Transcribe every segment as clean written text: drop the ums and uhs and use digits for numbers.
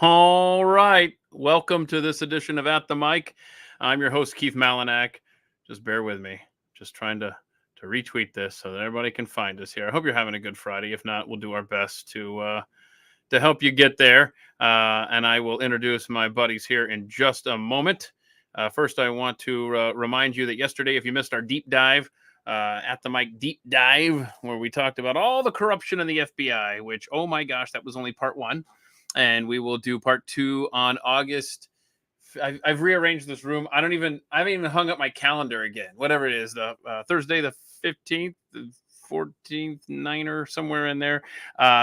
All right. Welcome to this edition of At the Mic. I'm your host, Keith Malinak. Just bear with me. Just trying to retweet this so that everybody can find us here. I hope you're having a good Friday. If not, we'll do our best to help you get there. And I will introduce my buddies here in just a moment. First, I want to remind you that yesterday, if you missed our deep dive, At the Mic deep dive, where we talked about all the corruption in the FBI, which, oh my gosh, that was only part one. And we will do part two on August. I've rearranged this room. I haven't even hung up my calendar again. Whatever it is, the Thursday, the 15th, the 14th, 9 somewhere in there.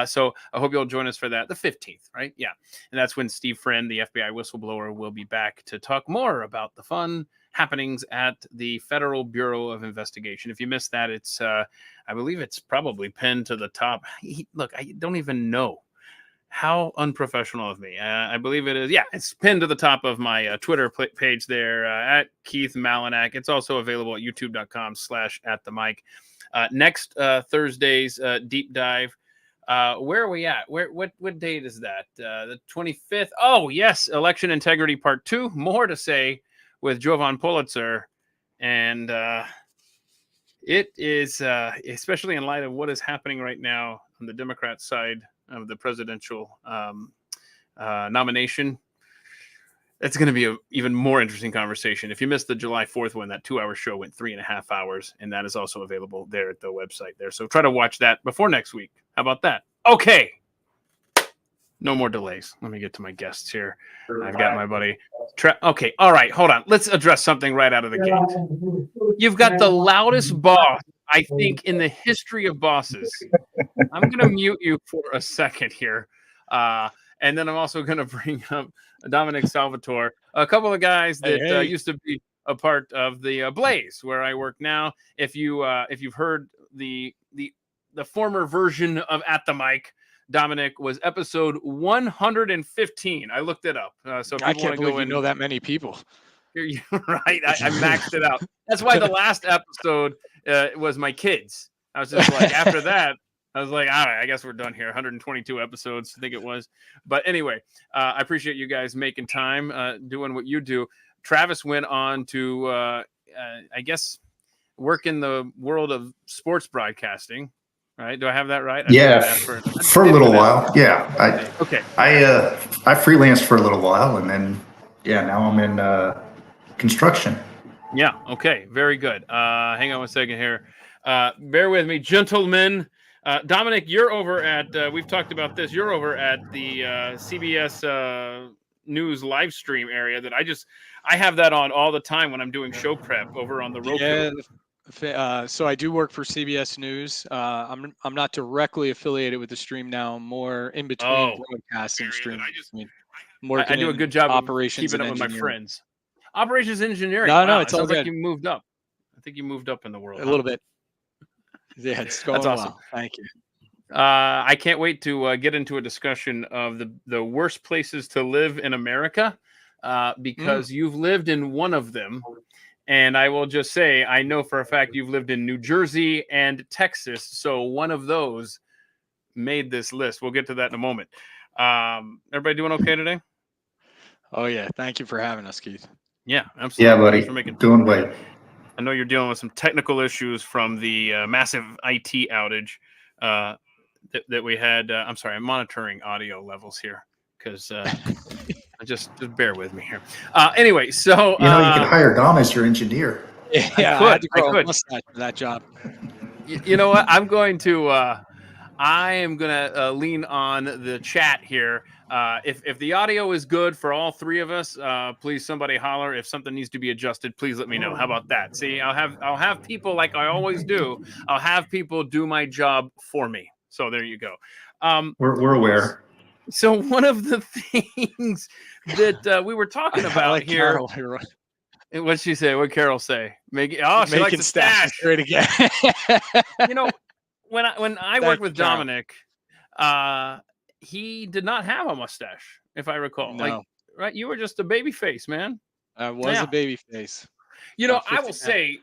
So I hope you'll join us for that. The 15th, right? Yeah. And that's when Steve Friend, the FBI whistleblower, will be back to talk more about the fun happenings at the Federal Bureau of Investigation. If you missed that, it's I believe it's probably pinned to the top. Look, I don't even know. How unprofessional of me. I believe it is. Yeah, it's pinned to the top of my Twitter page there at Keith Malinak. It's also available at youtube.com/atthemic. Next Thursday's deep dive. Where are we at? What date is that? The 25th. Oh, yes. Election Integrity Part 2. More to say with Jovan Pulitzer. And it is, especially in light of what is happening right now on the Democrat side of the presidential nomination, it's going to be an even more interesting conversation. If you missed the July 4th one, that 2-hour show went 3.5 hours, and that is also available there at the website there. So try to watch that before next week. How about that? Okay. No more delays. Let me get to my guests here. I've got my buddy. Okay. All right. Hold on. Let's address something right out of the gate. You've got the loudest boss, I think, in the history of bosses. I'm going to mute you for a second here. And then I'm also going to bring up Dominic, Salvatore, a couple of guys that used to be a part of the Blaze, where I work now. If you've heard the former version of At the Mic, Dominic was episode 115. I looked it up. So if I can't believe you know that many people. You're right. I maxed it out. That's why the last episode was my kids. I was just like, after that, I was like, all right, I guess we're done here. 122 episodes, I think it was. But anyway, I appreciate you guys making time, doing what you do. Travis went on to, I guess, work in the world of sports broadcasting. Right? Do I have that right? Yeah, for a little while. Yeah. I freelanced for a little while, and then, now I'm in construction. Yeah. Okay. Very good. Hang on one second here. Bear with me, gentlemen. Dominic, you're over at, we've talked about this, you're over at the CBS News live stream area that I have that on all the time when I'm doing show prep over on the Roku. Yeah, so I do work for CBS News. I'm not directly affiliated with the stream now. I'm more in between broadcast and stream. I do a good job operations of keeping up with my friends. Operations engineering. No, it's all good. Like you moved up. I think you moved up in the world. A little bit. Yeah, it's going That's awesome. Well. Thank you. I can't wait to get into a discussion of the worst places to live in America because you've lived in one of them. And I will just say, I know for a fact you've lived in New Jersey and Texas. So one of those made this list. We'll get to that in a moment. Everybody doing okay today? Oh, yeah. Thank you for having us, Keith. Yeah, absolutely. Yeah, buddy. Doing great. I know you're dealing with some technical issues from the massive IT outage that we had. I'm sorry, I'm monitoring audio levels here because just bear with me here. Anyway, so you can hire Dom as your engineer. Yeah, I had to grow a mustache for that job. You know what? I am going to lean on the chat here. If the audio is good for all three of us, please somebody holler. If something needs to be adjusted, please let me know. How about that? See, I'll have people, like I always do. I'll have people do my job for me. So there you go. We're aware. So one of the things that we were talking about here. What'd she say? What'd Carol say? She likes a stash. Great again. When I worked with Dominic, he did not have a mustache, if I recall. No. Right? You were just a baby face, man. I was a baby face. I will say,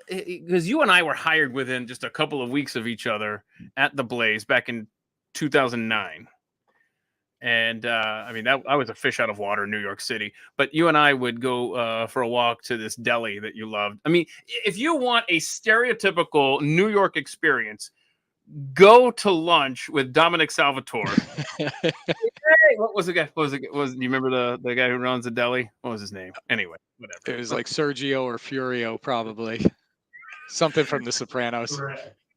because you and I were hired within just a couple of weeks of each other at the Blaze back in 2009. And I mean, I was a fish out of water in New York City. But you and I would go for a walk to this deli that you loved. I mean, if you want a stereotypical New York experience, go to lunch with Dominic Salvatore. Hey, what was the guy? Do you remember the guy who runs the deli? What was his name? Anyway, whatever. It was like Sergio or Furio, probably something from The Sopranos.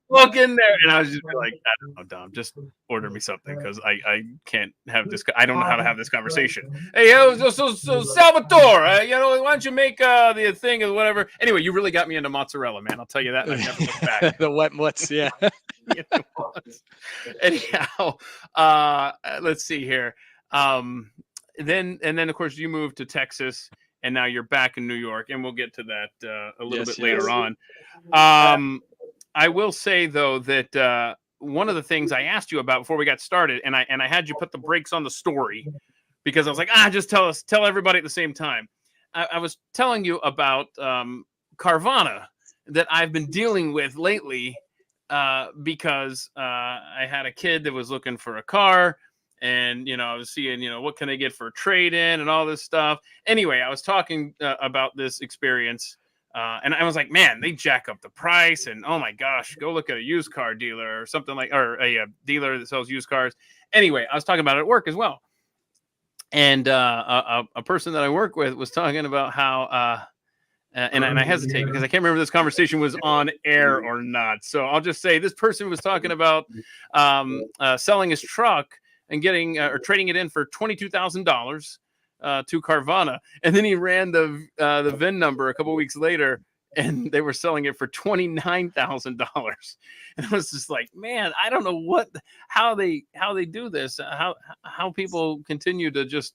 Look in there, and I was just like, I don't know, Dom, just order me something because I can't have this. I don't know how to have this conversation. Hey, so Salvatore, why don't you make the thing or whatever? Anyway, you really got me into mozzarella, man. I'll tell you that. And I never looked back. The wet mutts, yeah. Anyhow, let's see here. Then of course you moved to Texas, and now you're back in New York, and we'll get to that a little bit later on. I will say though that one of the things I asked you about before we got started, and I had you put the brakes on the story because I was like, just tell everybody at the same time. I was telling you about Carvana that I've been dealing with lately because I had a kid that was looking for a car. And, I was seeing, what can they get for a trade-in and all this stuff. Anyway, I was talking about this experience. And I was like, man, they jack up the price. And, oh, my gosh, go look at a used car dealer or something or a dealer that sells used cars. Anyway, I was talking about it at work as well. And a person that I work with was talking about how and I hesitate because I can't remember if this conversation was on air or not. So I'll just say this person was talking about selling his truck and getting or trading it in for $22,000 to Carvana, and then he ran the VIN number a couple of weeks later, and they were selling it for $29,000. And I was just like, man, I don't know how they do this, how people continue to just,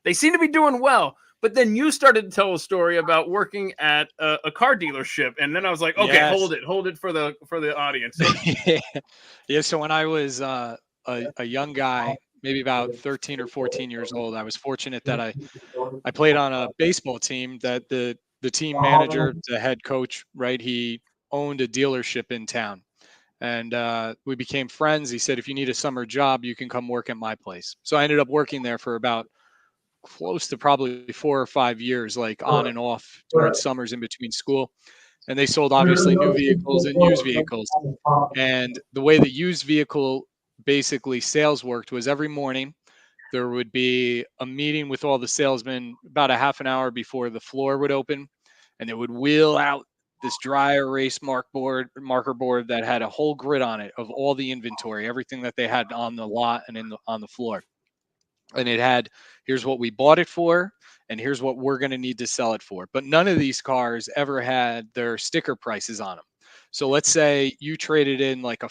they seem to be doing well. But then you started to tell a story about working at a car dealership, and then I was like, okay, yes. hold it for the audience. Yeah. So when I was a young guy, maybe about 13 or 14 years old, I was fortunate that I played on a baseball team that the team manager, the head coach, right, he owned a dealership in town. And we became friends. He said, if you need a summer job, you can come work at my place. So I ended up working there for about close to probably 4 or 5 years, like on and off during summers in between school. And they sold obviously new vehicles and used vehicles. And the way the used vehicle basically sales worked was every morning there would be a meeting with all the salesmen about a half an hour before the floor would open, and they would wheel out this dry erase marker board that had a whole grid on it of all the inventory, everything that they had on the lot and on the floor. And it had, here's what we bought it for, and here's what we're going to need to sell it for. But none of these cars ever had their sticker prices on them. So let's say you traded in like a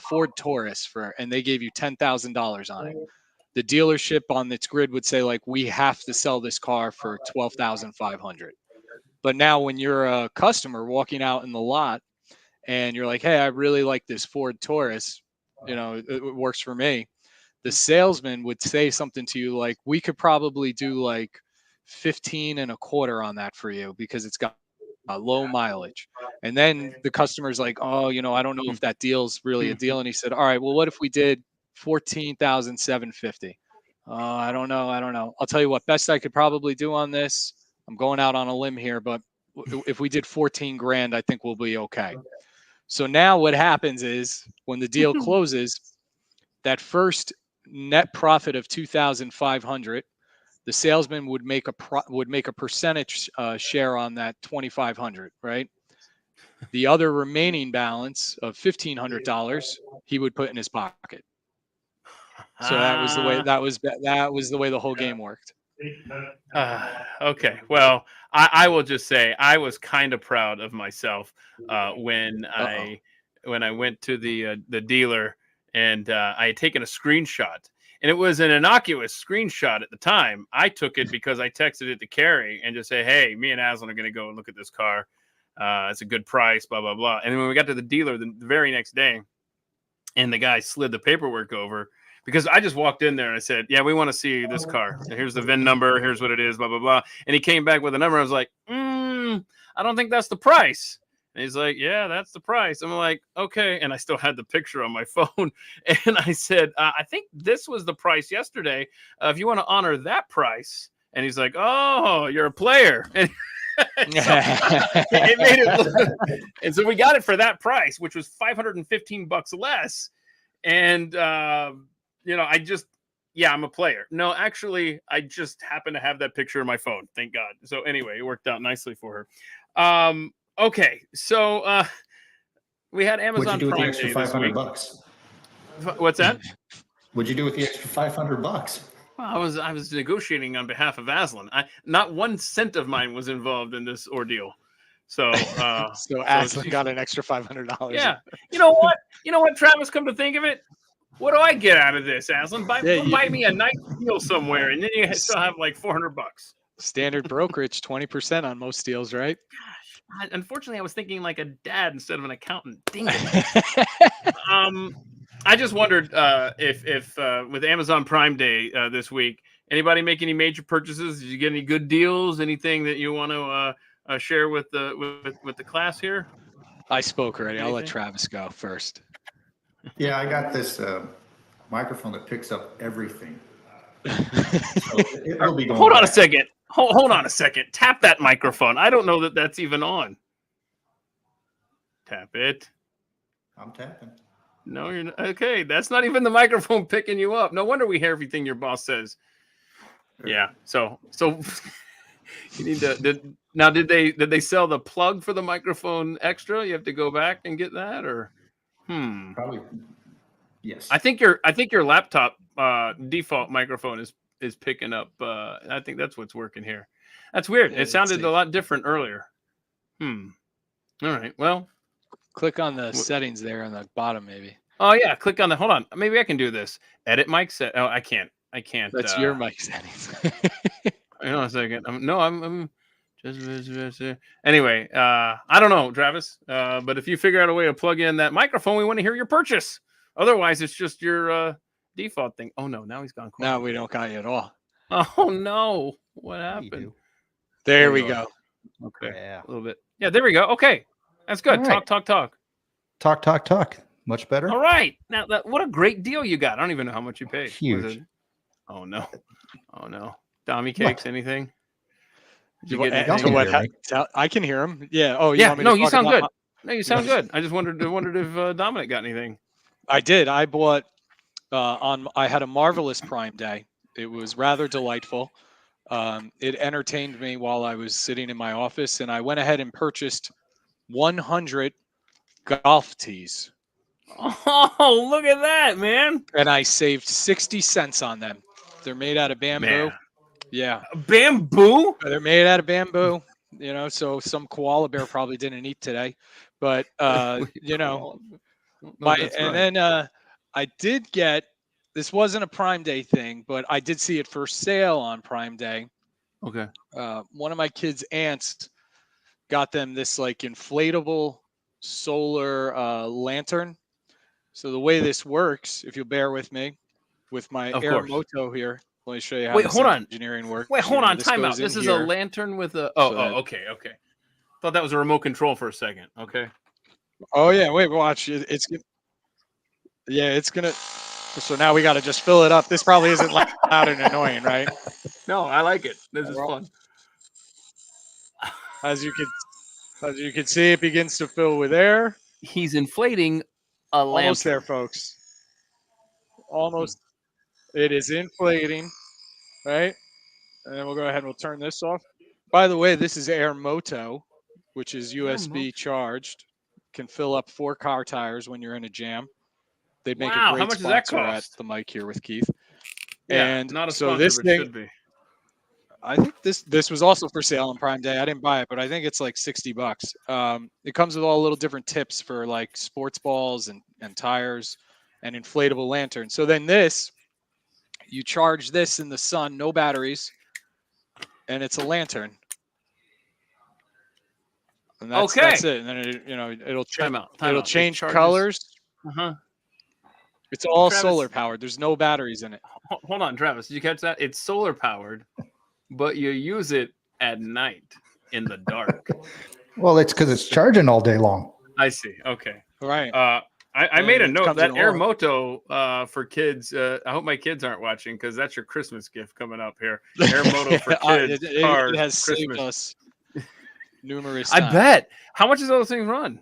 Ford Taurus and they gave you $10,000 on it. The dealership on its grid would say, like, we have to sell this car for $12,500. But now when you're a customer walking out in the lot and you're like, hey, I really like this Ford Taurus, it works for me. The salesman would say something to you like, we could probably do like 15 and a quarter on that for you because it's got low mileage. And then the customer's like, oh, I don't know if that deal's really a deal. And he said, all right, well, what if we did 14,750? I don't know. I'll tell you what, best I could probably do on this, I'm going out on a limb here, but if we did 14 grand, I think we'll be okay. So now what happens is when the deal closes, that first net profit of 2,500, the salesman would make a percentage share on that 2,500, right? The other remaining balance of $1,500 he would put in his pocket. So that was the way the whole game worked. Okay, well, I will just say I was kind of proud of myself when I went to the dealer and I had taken a screenshot. And it was an innocuous screenshot at the time. I took it because I texted it to Carrie and just say, hey, me and Aslan are going to go and look at this car. It's a good price, blah, blah, blah. And then when we got to the dealer the very next day, and the guy slid the paperwork over, because I just walked in there and I said, yeah, we want to see this car. Here's the VIN number. Here's what it is, blah, blah, blah. And he came back with a number. I was like, I don't think that's the price. And he's like, yeah, that's the price. I'm like, okay. And I still had the picture on my phone. And I said, I think this was the price yesterday. If you want to honor that price. And he's like, oh, you're a player. And so it made it. And so we got it for that price, which was $515 less. And, I'm a player. No, actually, I just happen to have that picture on my phone. Thank God. So anyway, it worked out nicely for her. Okay, so we had Amazon Prime Day this week. $500. What's that? What'd you do with the extra $500? Well, I was negotiating on behalf of Aslan. Not 1 cent of mine was involved in this ordeal. So, so Aslan got an extra $500. Yeah. You know what, Travis? Come to think of it, what do I get out of this, Aslan? Buy me a nice deal somewhere, and then you still have like $400. Standard brokerage, 20% on most deals, right? Gosh, unfortunately, I was thinking like a dad instead of an accountant. Dang it. I just wondered if with Amazon Prime Day this week, anybody make any major purchases? Did you get any good deals? Anything that you want to share with the class here? I spoke already. I'll let Travis go first. Yeah, I got this microphone that picks up everything. So it'll be going Hold on a second. Hold on a second. Tap that microphone. I don't know that that's even on. Tap it. I'm tapping. No, you're not. Okay, that's not even the microphone picking you up. No wonder we hear everything your boss says. Yeah. So you need to. Did they sell the plug for the microphone extra? You have to go back and get that, or probably. Yes. I think your laptop default microphone is picking up. I think that's what's working here. That's weird. It sounded a lot different earlier. All right. Well, click on the settings there on the bottom, maybe. Oh yeah, click on the. Hold on. Maybe I can do this. Edit mic set. Oh, I can't. That's your mic settings. Hang on a second. I'm just anyway. I don't know, Travis. But if you figure out a way to plug in that microphone, we want to hear your purchase. Otherwise, it's just your default thing. Oh no, now he's gone quiet. No, we don't got you at all. Oh no, what happened? There we go. Okay, yeah, a little bit. Yeah, there we go. Okay, that's good. Right. Talk. Much better. All right. Now, what a great deal you got. I don't even know how much you paid. Huge. Oh no. Dommy cakes, anything? Did you get I can hear him. Yeah. Oh, yeah. No, you sound good. No, you sound good. I just wondered if Dominic got anything. I did. I bought I had a marvelous Prime Day. It was rather delightful. It entertained me while I was sitting in my office, and I went ahead and purchased 100 golf tees. Oh, look at that, man. And I saved 60 cents on them. They're made out of bamboo. Man. Yeah. Bamboo? They're made out of bamboo, so some koala bear probably didn't eat today. But, I did get, this wasn't a Prime Day thing, but I did see it for sale on Prime Day. Okay. One of my kids' aunts got them this like inflatable solar lantern. So the way this works, if you'll bear with me, with my Air Moto here, let me show you how engineering works. Wait, hold on, time out. This is a lantern with a. Okay. Thought that was a remote control for a second. Okay. Oh yeah, wait, watch. It's gonna. So now we got to just fill it up. This probably isn't loud and annoying, right? No, I like it. This is fun. As you can see, it begins to fill with air. He's inflating a lantern. Almost there, folks. Almost. It is inflating, right? And then we'll go ahead and we'll turn this off. By the way, this is Air Moto, which is USB charged. Can fill up 4 car tires when you're in a jam. They'd make a great sponsor at the mic here with Keith. Yeah, and not a so sponsor, this but thing, should be. I think this was also for sale on Prime Day. I didn't buy it, but I think it's like $60. It comes with all little different tips for like sports balls and tires and inflatable lanterns. So then you charge this in the sun, no batteries, and it's a lantern. And that's it. And then it'll change colors. It's all solar powered. There's no batteries in it. Hold on, Travis. Did you catch that? It's solar powered, but you use it at night in the dark. Well, it's because it's charging all day long. I see. Okay. Right. I made a it note comes that in Air oil. Moto for kids. I hope my kids aren't watching because that's your Christmas gift coming up here. Air Moto for kids. Cars, it has saved Christmas. us numerous I times. bet. How much does those things run?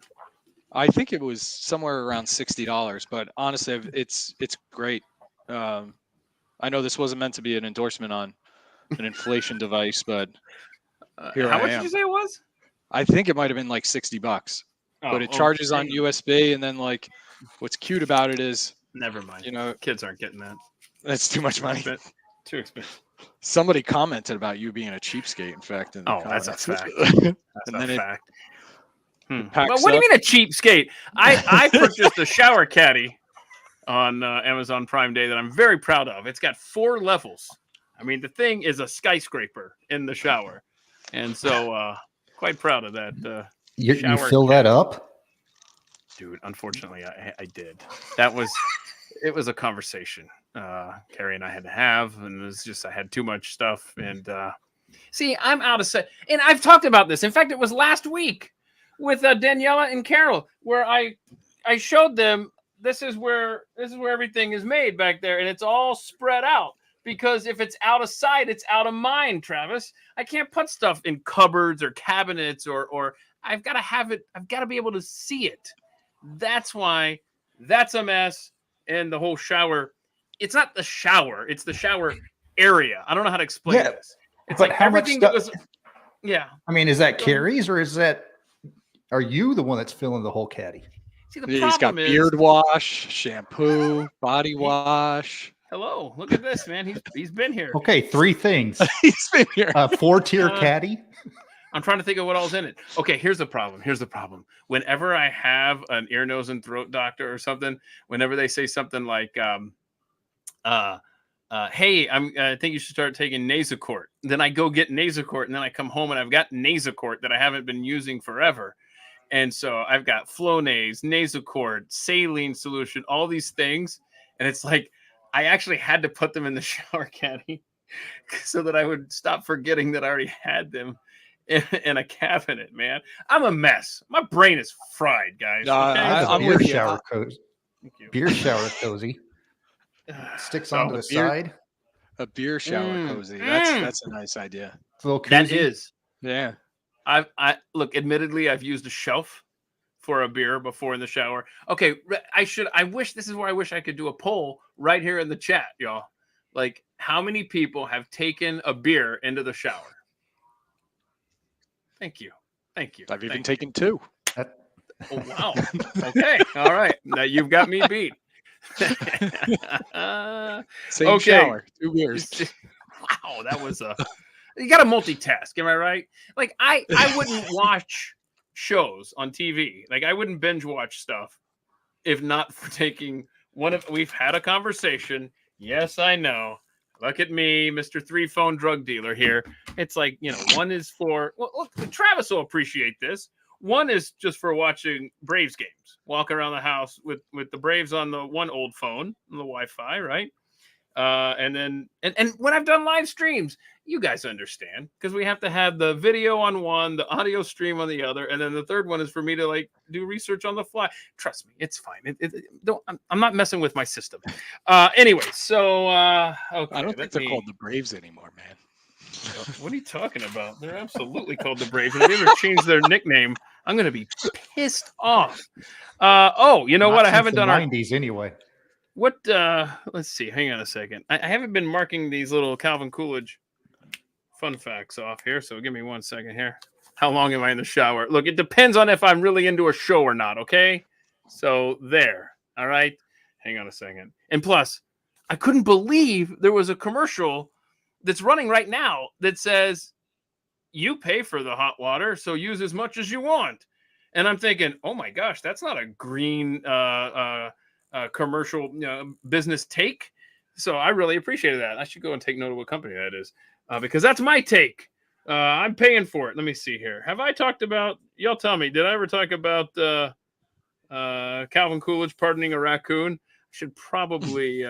I think it was somewhere around $60, but honestly, it's great. I know this wasn't meant to be an endorsement on an inflation device, but here how I much am. did you say it was? I think it might have been like $60, but it charges on USB. And then like, what's cute about it is, never mind. You know, Kids aren't getting that. That's too much money. Too expensive. Somebody commented about you being a cheapskate. In fact, in the that's a fact. That's and then a fact. It But what do you mean a cheapskate? I purchased a shower caddy on Amazon Prime Day that I'm very proud of. It's got 4 levels. I mean, the thing is a skyscraper in the shower, and so quite proud of that. You fill that up, dude? Unfortunately, I did. It was a conversation Carrie and I had to have, and it was just I had too much stuff. And see, I'm out of set, and I've talked about this. In fact, it was last week with Daniela and Carol, where I showed them this is where everything is made back there, and it's all spread out. Because if it's out of sight, it's out of mind, Travis. I can't put stuff in cupboards or cabinets or I've got to have it. I've got to be able to see it. That's why that's a mess. And the whole shower, it's not the shower. It's the shower area. I don't know how to explain this. It's like everything that was. Yeah. I mean, is that Carrie's or are you the one that's filling the whole caddy? See, the problem he's got beard wash, shampoo, body wash. Hello, look at this, man. He's been here. Okay, 3 things. He's been here. 4-tier caddy. I'm trying to think of what all's in it. Okay, here's the problem. Whenever I have an ear, nose, and throat doctor or something, whenever they say something like, "Hey, I think you should start taking Nasacort," then I go get Nasacort, and then I come home and I've got Nasacort that I haven't been using forever, and so I've got Flonase, Nasacort, saline solution, all these things, and it's like. I actually had to put them in the shower caddy so that I would stop forgetting that I already had them in a cabinet, man. I'm a mess. My brain is fried, guys. Okay? I'm beer shower cozy. Beer shower cozy. Sticks onto the side. A beer shower cozy. That's a nice idea. It's a little koozie. That is. Yeah. I look, admittedly, I've used a shelf for a beer before in the shower. Okay, I wish I could do a poll right here in the chat, y'all. Like, how many people have taken a beer into the shower? Thank you. I've even taken 2. Oh, wow. Okay. All right. Now you've got me beat. Same shower, 2 beers. Wow, that was you got to multitask. Am I right? Like I wouldn't watch shows on TV. Like I wouldn't binge watch stuff if not for taking we've had a conversation. Yes, I know. Look at me, Mr. 3-phone drug dealer here. It's like, one is for look, Travis will appreciate this. One is just for watching Braves games. Walk around the house with the Braves on the one old phone, on the Wi-Fi, right? And then when I've done live streams, you guys understand because we have to have the video on one, the audio stream on the other, and then the third one is for me to like do research on the fly. Trust me, it's fine. I'm not messing with my system. Anyway, so okay, I don't think they're called the Braves anymore, man. What are you talking about? They're absolutely called the Braves. If they ever change their nickname, I'm going to be pissed off. You know what? I haven't done 90s anyway. What? Let's see. Hang on a second. I haven't been marking these little Calvin Coolidge fun facts off here, so give me 1 second here. How long am I in the shower? Look, it depends on if I'm really into a show or not, okay? So there. All right? Hang on a second. And plus, I couldn't believe there was a commercial that's running right now that says, you pay for the hot water, so use as much as you want. And I'm thinking, oh my gosh, that's not a green commercial business take. So I really appreciated that. I should go and take note of what company that is because that's my take. I'm paying for it. Let me see here. Have I talked about, y'all tell me, did I ever talk about Calvin Coolidge pardoning a raccoon? Should probably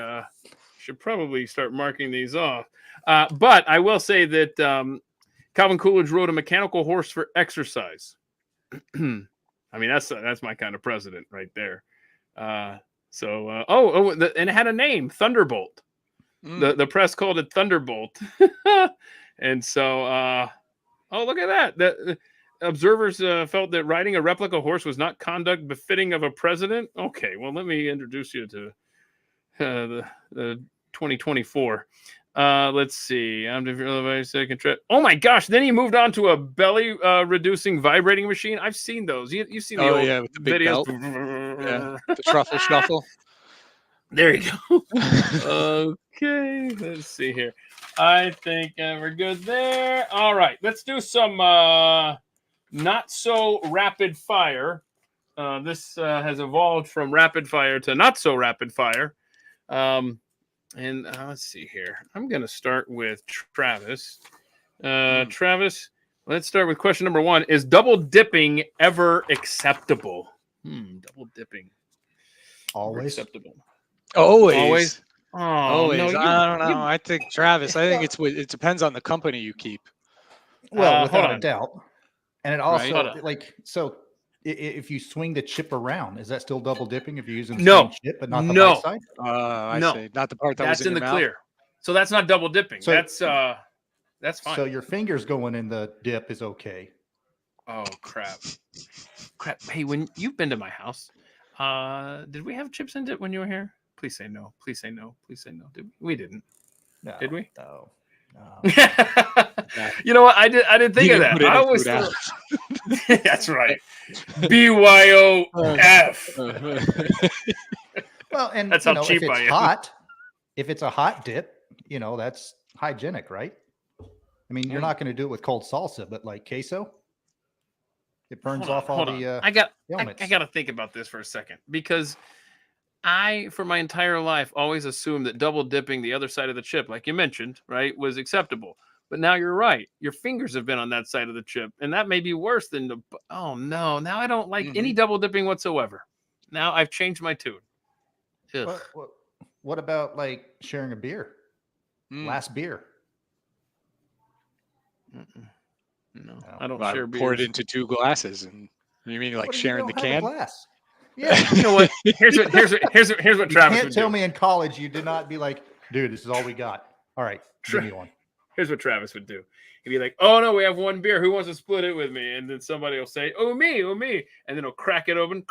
start marking these off. But I will say that Calvin Coolidge rode a mechanical horse for exercise. I mean, that's my kind of president right there. And it had a name, Thunderbolt. The press called it Thunderbolt. And so, look at that. The observers felt that riding a replica horse was not conduct befitting of a president. Okay, well, let me introduce you to the 2024. Let's see. I'm the second trip. Oh my gosh! Then he moved on to a belly reducing vibrating machine. I've seen those. You've seen the old with the big videos. belt. Yeah, the truffle shuffle. There you go. Okay, let's see here. I think we're good there. All right, let's do some not so rapid fire. This has evolved from rapid fire to not so rapid fire. And let's see here. I'm going to start with Travis. Travis, let's start with question number 1. Is double dipping ever acceptable? Double dipping. Always acceptable. Always. Oh, always. no, I don't know. I think Travis. I think it depends on the company you keep. Well, without a doubt. And it also if you swing the chip around, is that still double dipping if you're using the same chip but not the bite side? I see. Not the part that's was in the your clear. mouth. So that's not double dipping. So that's fine. So your fingers going in the dip is okay. Oh crap. Hey, when you've been to my house, did we have chips in dip when you were here? Please say no. Please say no. Please say no. We didn't. No, did we? No. You know what? I didn't think of that. I always thought that's right. BYOF. Well, and that's how cheap if it's I am. Hot, if it's a hot dip, that's hygienic, right? I mean, you're not going to do it with cold salsa, but like queso, it burns off all the I got elements. I got to think about this for a second, because I, for my entire life, always assumed that double dipping the other side of the chip, like you mentioned, right, was acceptable. But now you're right. Your fingers have been on that side of the chip, and that may be worse than the. Oh no! Now I don't like any double dipping whatsoever. Now I've changed my tune. What about like sharing a beer? Last beer. No, I don't share beers. Pour it into 2 glasses, and you mean like sharing the can? Glass. Yeah. You know what? Here's what Travis can't would tell do. me in college you did not be like, dude, this is all we got. All right, give me one. Here's what Travis would do. He'd be like, oh no, we have 1 beer. Who wants to split it with me? And then somebody will say, oh me. And then he'll crack it open.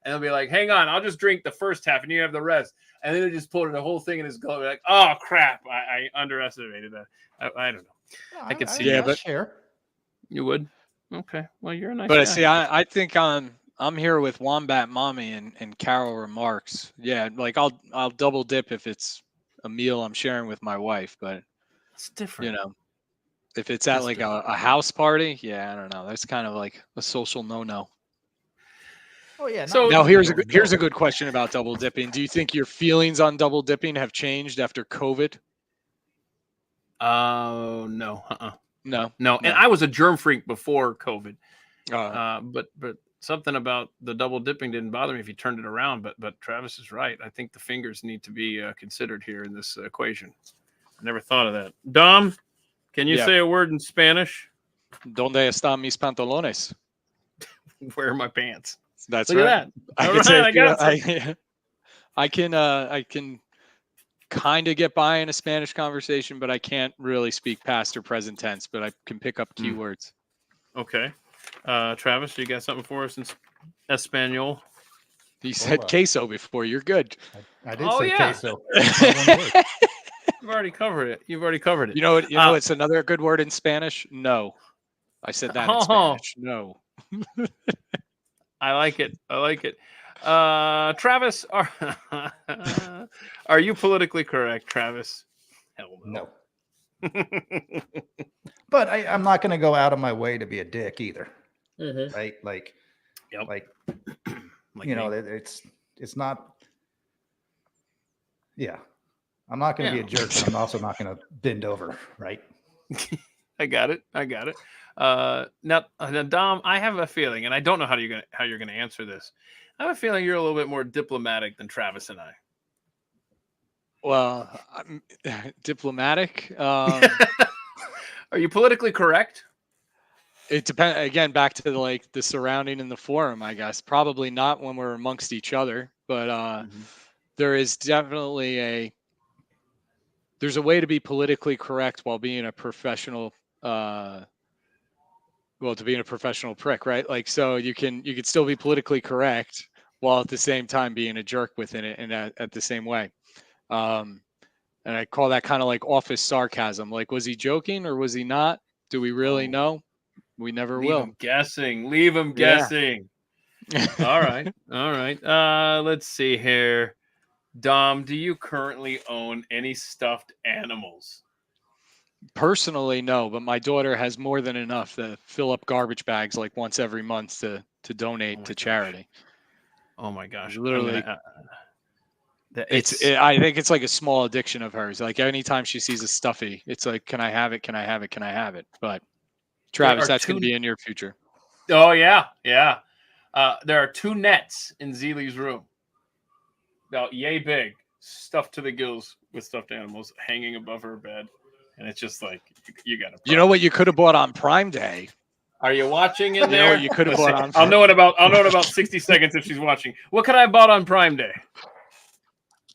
And he'll be like, hang on, I'll just drink the first half and you have the rest. And then he'll just pull the whole thing in his gullet. Like, oh crap, I underestimated that. I don't know. I could see. Yeah, but share. You would? Okay. Well, you're a nice guy. But see, I think I'm here with Wombat Mommy and Carol remarks. Yeah, like I'll double dip if it's a meal I'm sharing with my wife, but it's different. If it's at like a house party, I don't know. That's kind of like a social no-no. Oh yeah. So now here's a good question about double dipping. Do you think your feelings on double dipping have changed after COVID? No. No. And I was a germ freak before COVID. But something about the double dipping didn't bother me if you turned it around. But Travis is right. I think the fingers need to be considered here in this equation. I never thought of that. Dom, can you say a word in Spanish? ¿Dónde están mis pantalones? Where are my pants? That's Look right. At I can kind of get by in a Spanish conversation, but I can't really speak past or present tense, but I can pick up keywords. Okay. Travis, you got something for us in Espanol? He said queso before. You're good. I did say queso. You've already covered it. You know it's another good word in Spanish? No. I said that in Spanish. No. I like it. Travis, are you politically correct, Travis? Hell no. But I'm not going to go out of my way to be a dick either. Right? Like, it's not. Yeah. I'm not going to be a jerk. But I'm also not going to bend over. Right. I got it. Now, Dom, I have a feeling, and I don't know how you're gonna answer this. I have a feeling you're a little bit more diplomatic than Travis and I. Well, diplomatic. Are you politically correct? It depends, again, back to like the surrounding and the forum, I guess. Probably not when we're amongst each other, but there is definitely there's a way to be politically correct while being a professional to being a professional prick, right? Like, so you could still be politically correct while at the same time being a jerk within it, and at the same way. Um, and I call that kind of like office sarcasm. Like, was he joking or was he not? Do we really know? We never Leave will. him guessing. Leave him Yeah. guessing. All right. All right. Let's see here. Dom, do you currently own any stuffed animals? Personally, no, but my daughter has more than enough to fill up garbage bags like once every month to donate to charity. Oh my gosh. Literally, It's I think it's like a small addiction of hers. Like anytime she sees a stuffy, it's like, can I have it? Can I have it? Can I have it? But Travis, that's going to be in your future. Oh yeah. Yeah. There are 2 nets in Zeeley's room. About yay big, stuffed to the gills with stuffed animals hanging above her bed. And it's just like, you got to. You know what you could have bought on Prime Day? Are you watching in there? You know what you could have bought on. I'll know in about 60 seconds if she's watching. What could I have bought on Prime Day?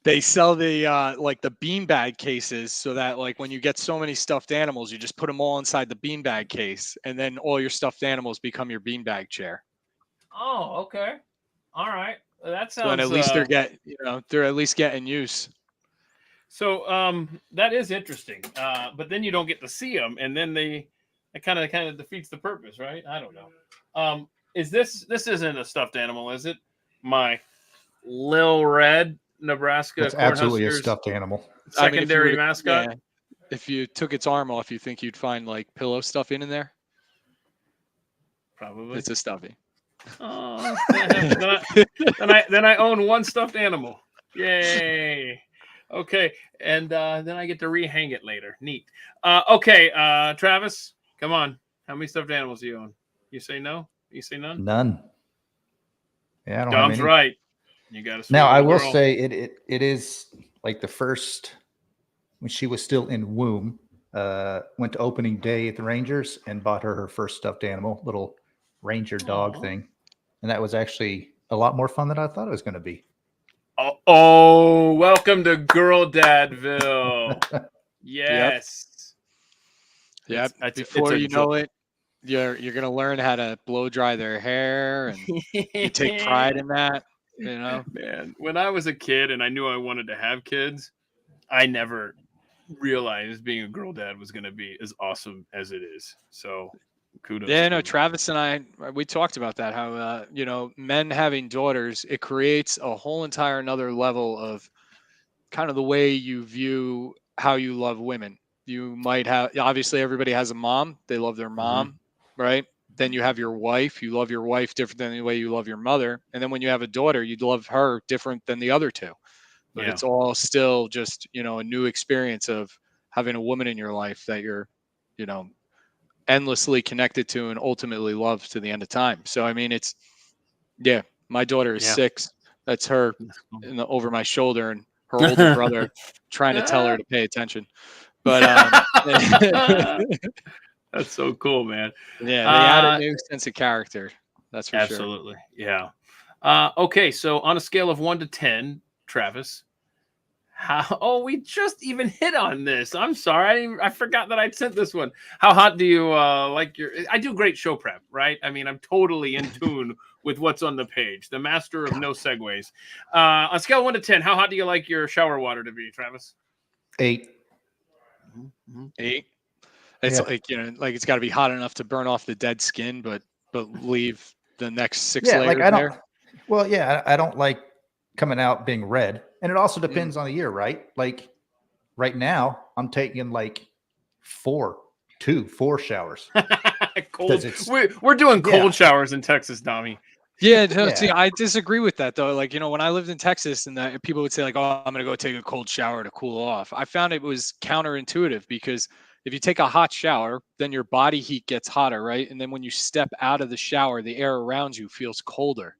They sell the like the beanbag cases, so that like when you get so many stuffed animals, you just put them all inside the beanbag case, and then all your stuffed animals become your beanbag chair. Oh, okay. All right. That sounds. So then at least they're at least getting use. So that is interesting. But then you don't get to see them, and then it kind of defeats the purpose, right? I don't know. Is this isn't a stuffed animal, is it? My Lil Red Nebraska. It's absolutely a stuffed animal. Secondary mascot. Yeah, if you took its arm off, you think you'd find like pillow stuffing in there? Probably. It's a stuffy. Oh, then I own 1 stuffed animal. Yay. Okay, and then I get to rehang it later. Neat. Okay, Travis, come on. How many stuffed animals do you own? You say no? You say none? None. Yeah, I don't Dom's have any. right. You got to. Now I will say it is like the first when she was still in womb. Went to opening day at the Rangers and bought her first stuffed animal, little Ranger dog thing, and that was actually a lot more fun than I thought it was going to be. Oh, welcome to Girl Dadville. Yes. Yep. Before you know it, you're gonna learn how to blow dry their hair, and you take pride in that. You know, man. When I was a kid and I knew I wanted to have kids, I never realized being a girl dad was going to be as awesome as it is. So kudos. Yeah, no, Travis and I, we talked about that, how, men having daughters, it creates a whole entire another level of kind of the way you view how you love women. You might have, obviously everybody has a mom. They love their mom, right? Then you have your wife. You love your wife different than the way you love your mother. And then when you have a daughter, you love her different than the other 2. But it's all still just, a new experience of having a woman in your life that you're, endlessly connected to and ultimately love to the end of time. So, I mean, my daughter is 6. That's her over my shoulder, and her older brother trying to tell her to pay attention. But that's so cool, man. Yeah, they add a new sense of character. That's for sure. Absolutely. Yeah. Okay, so on a scale of 1 to 10, Travis, we just even hit on this. I'm sorry. I forgot that I'd sent this one. How hot do you like I do great show prep, right? I mean, I'm totally in tune with what's on the page. The master of no segues. On a scale of 1 to 10, how hot do you like your shower water to be, Travis? 8. 8. It's like, it's got to be hot enough to burn off the dead skin, but leave the next 6 layers there. Well, yeah, I don't like coming out being red. And it also depends on the year, right? Like right now, I'm taking like 4 showers. Cold. We're doing cold showers in Texas, Dommy. Yeah, see, I disagree with that though. Like, when I lived in Texas, and people would say like, "Oh, I'm gonna go take a cold shower to cool off." I found it was counterintuitive, because if you take a hot shower, then your body heat gets hotter, right? And then when you step out of the shower, the air around you feels colder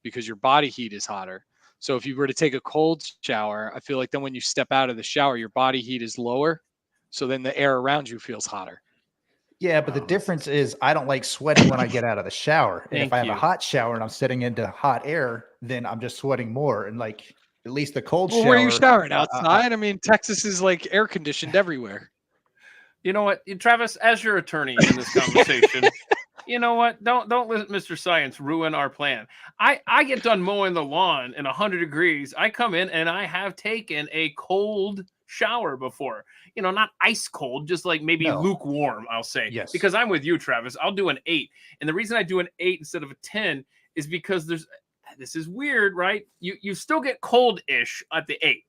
because your body heat is hotter. So if you were to take a cold shower, I feel like then when you step out of the shower, your body heat is lower. So then the air around you feels hotter. Yeah, but the difference is I don't like sweating when I get out of the shower. And if Thank I have a you. hot shower and I'm sitting into hot air, then I'm just sweating more. And like at least the cold Well, shower. where are you showering? I- Outside? I mean, Texas is like air conditioned everywhere. You know what, Travis, as your attorney in this conversation, you know what? Don't let Mr. Science ruin our plan. I get done mowing the lawn in 100 degrees. I come in and I have taken a cold shower before. You know, not ice cold, just like maybe No. lukewarm, I'll say. Yes. Because I'm with you, Travis. I'll do an 8. And the reason I do an 8 instead of a 10 is because this is weird, right? You still get cold-ish at the 8.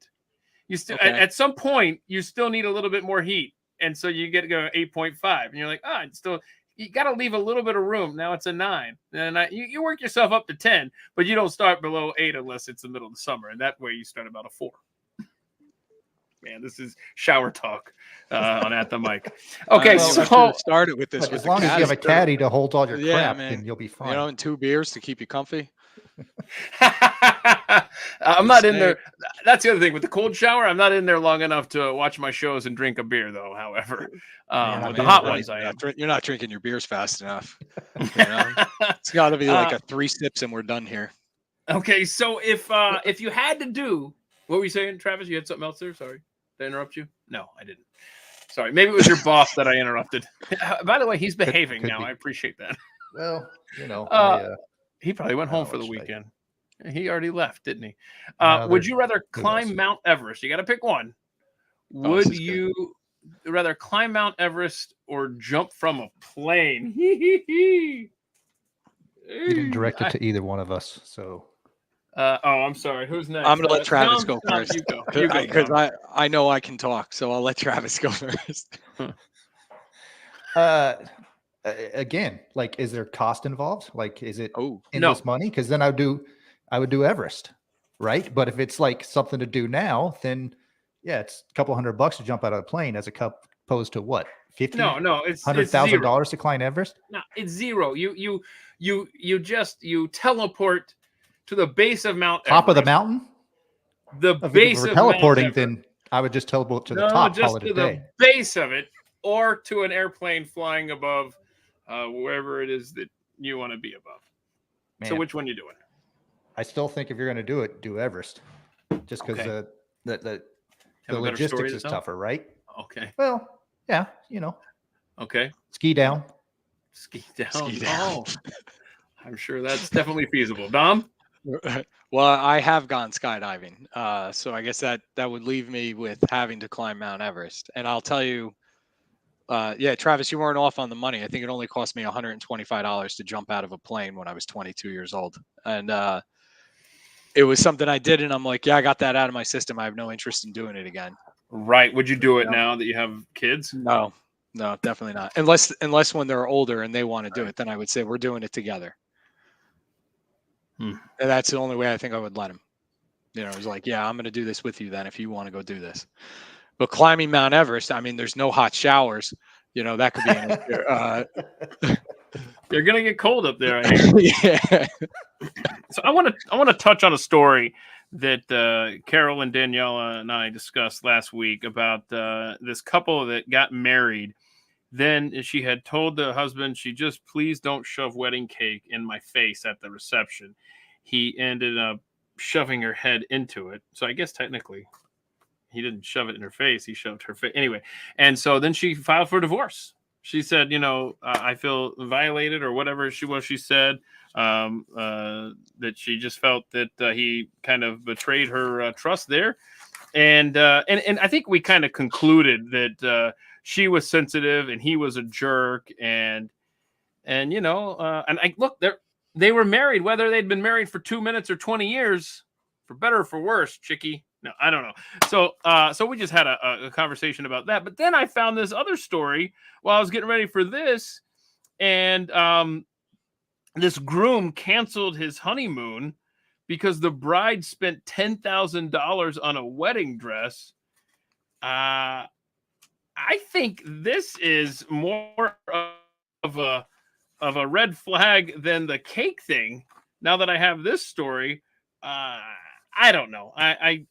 You still at some point you still need a little bit more heat. And so you get to go 8.5 and you're like, it's still, you got to leave a little bit of room. Now it's a 9. And you work yourself up to 10, but you don't start below 8 unless it's the middle of the summer. And that way you start about a 4. Man, this is shower talk on At the Mic. Okay, so started with this. As long as you have a caddy to hold all your crap, then you'll be fine. You know, and 2 beers to keep you comfy. I'm not in there. That's the other thing with the cold shower. I'm not in there long enough to watch my shows and drink a beer, though. However, with the hot ones, I am. You're not drinking your beers fast enough. You know? It's got to be like a 3 sips and we're done here. Okay, so if you had to do, what were you saying, Travis? You had something else there? Sorry, did I interrupt you? No, I didn't. Sorry, maybe it was your boss that I interrupted. By the way, he's behaving now. I appreciate that. Well, you know, he probably went home for the weekend. He already left, didn't he? No, would you rather climb Mount Everest? You got to pick one. Would you rather climb Mount Everest or jump from a plane? You didn't direct it to either one of us, so. I'm sorry. Who's next? I'm going to let Travis go first. You go. Because I know I can talk, so I'll let Travis go first. Again, like, is there cost involved? Like, is it No. endless money? Because then I would do Everest, right? But if it's like something to do now, then yeah, it's a couple $100 to jump out of a plane as opposed to what? 50? No, it's $100,000 to climb Everest? No, it's zero. You teleport to the base of Mount Everest. Top of the mountain? The base of teleporting, Mount then I would just teleport to the top. Just call it to a day. the base of it, or to an airplane flying above wherever it is that you want to be above. Man, so which one you doing? I still think if you're going to do it, do Everest, just because the logistics is tougher, right? Okay. Well, yeah, you know. Okay. Ski down. Ski down. Oh, I'm sure that's definitely feasible. Dom? Well, I have gone skydiving, so I guess that would leave me with having to climb Mount Everest. And I'll tell you, Travis, you weren't off on the money. I think it only cost me $125 to jump out of a plane when I was 22 years old, and it was something I did, and I'm like, I got that out of my system. I have no interest in doing it again. Right? Would you do it now that you have kids? No, definitely not. Unless when they're older and they want to do it, then I would say we're doing it together. And that's the only way I think I would let him. You know, it was like, I'm going to do this with you then if you want to go do this. But climbing Mount Everest, I mean, there's no hot showers. You know, that could be an issue. You're going to get cold up there, I hear. Yeah. So I want to touch on a story that Carol and Daniela and I discussed last week about this couple that got married. Then she had told the husband, please don't shove wedding cake in my face at the reception. He ended up shoving her head into it. So I guess technically he didn't shove it in her face. He shoved her face. Anyway. And so then she filed for divorce. She said, I feel violated or whatever she said, that she just felt that he kind of betrayed her trust there. And I think we kind of concluded that she was sensitive and he was a jerk. And look, they were married, whether they'd been married for 2 minutes or 20 years, for better or for worse, chickie. No, I don't know. So we just had a conversation about that. But then I found this other story while I was getting ready for this. And this groom canceled his honeymoon because the bride spent $10,000 on a wedding dress. I think this is more of a red flag than the cake thing. Now that I have this story, I don't know. I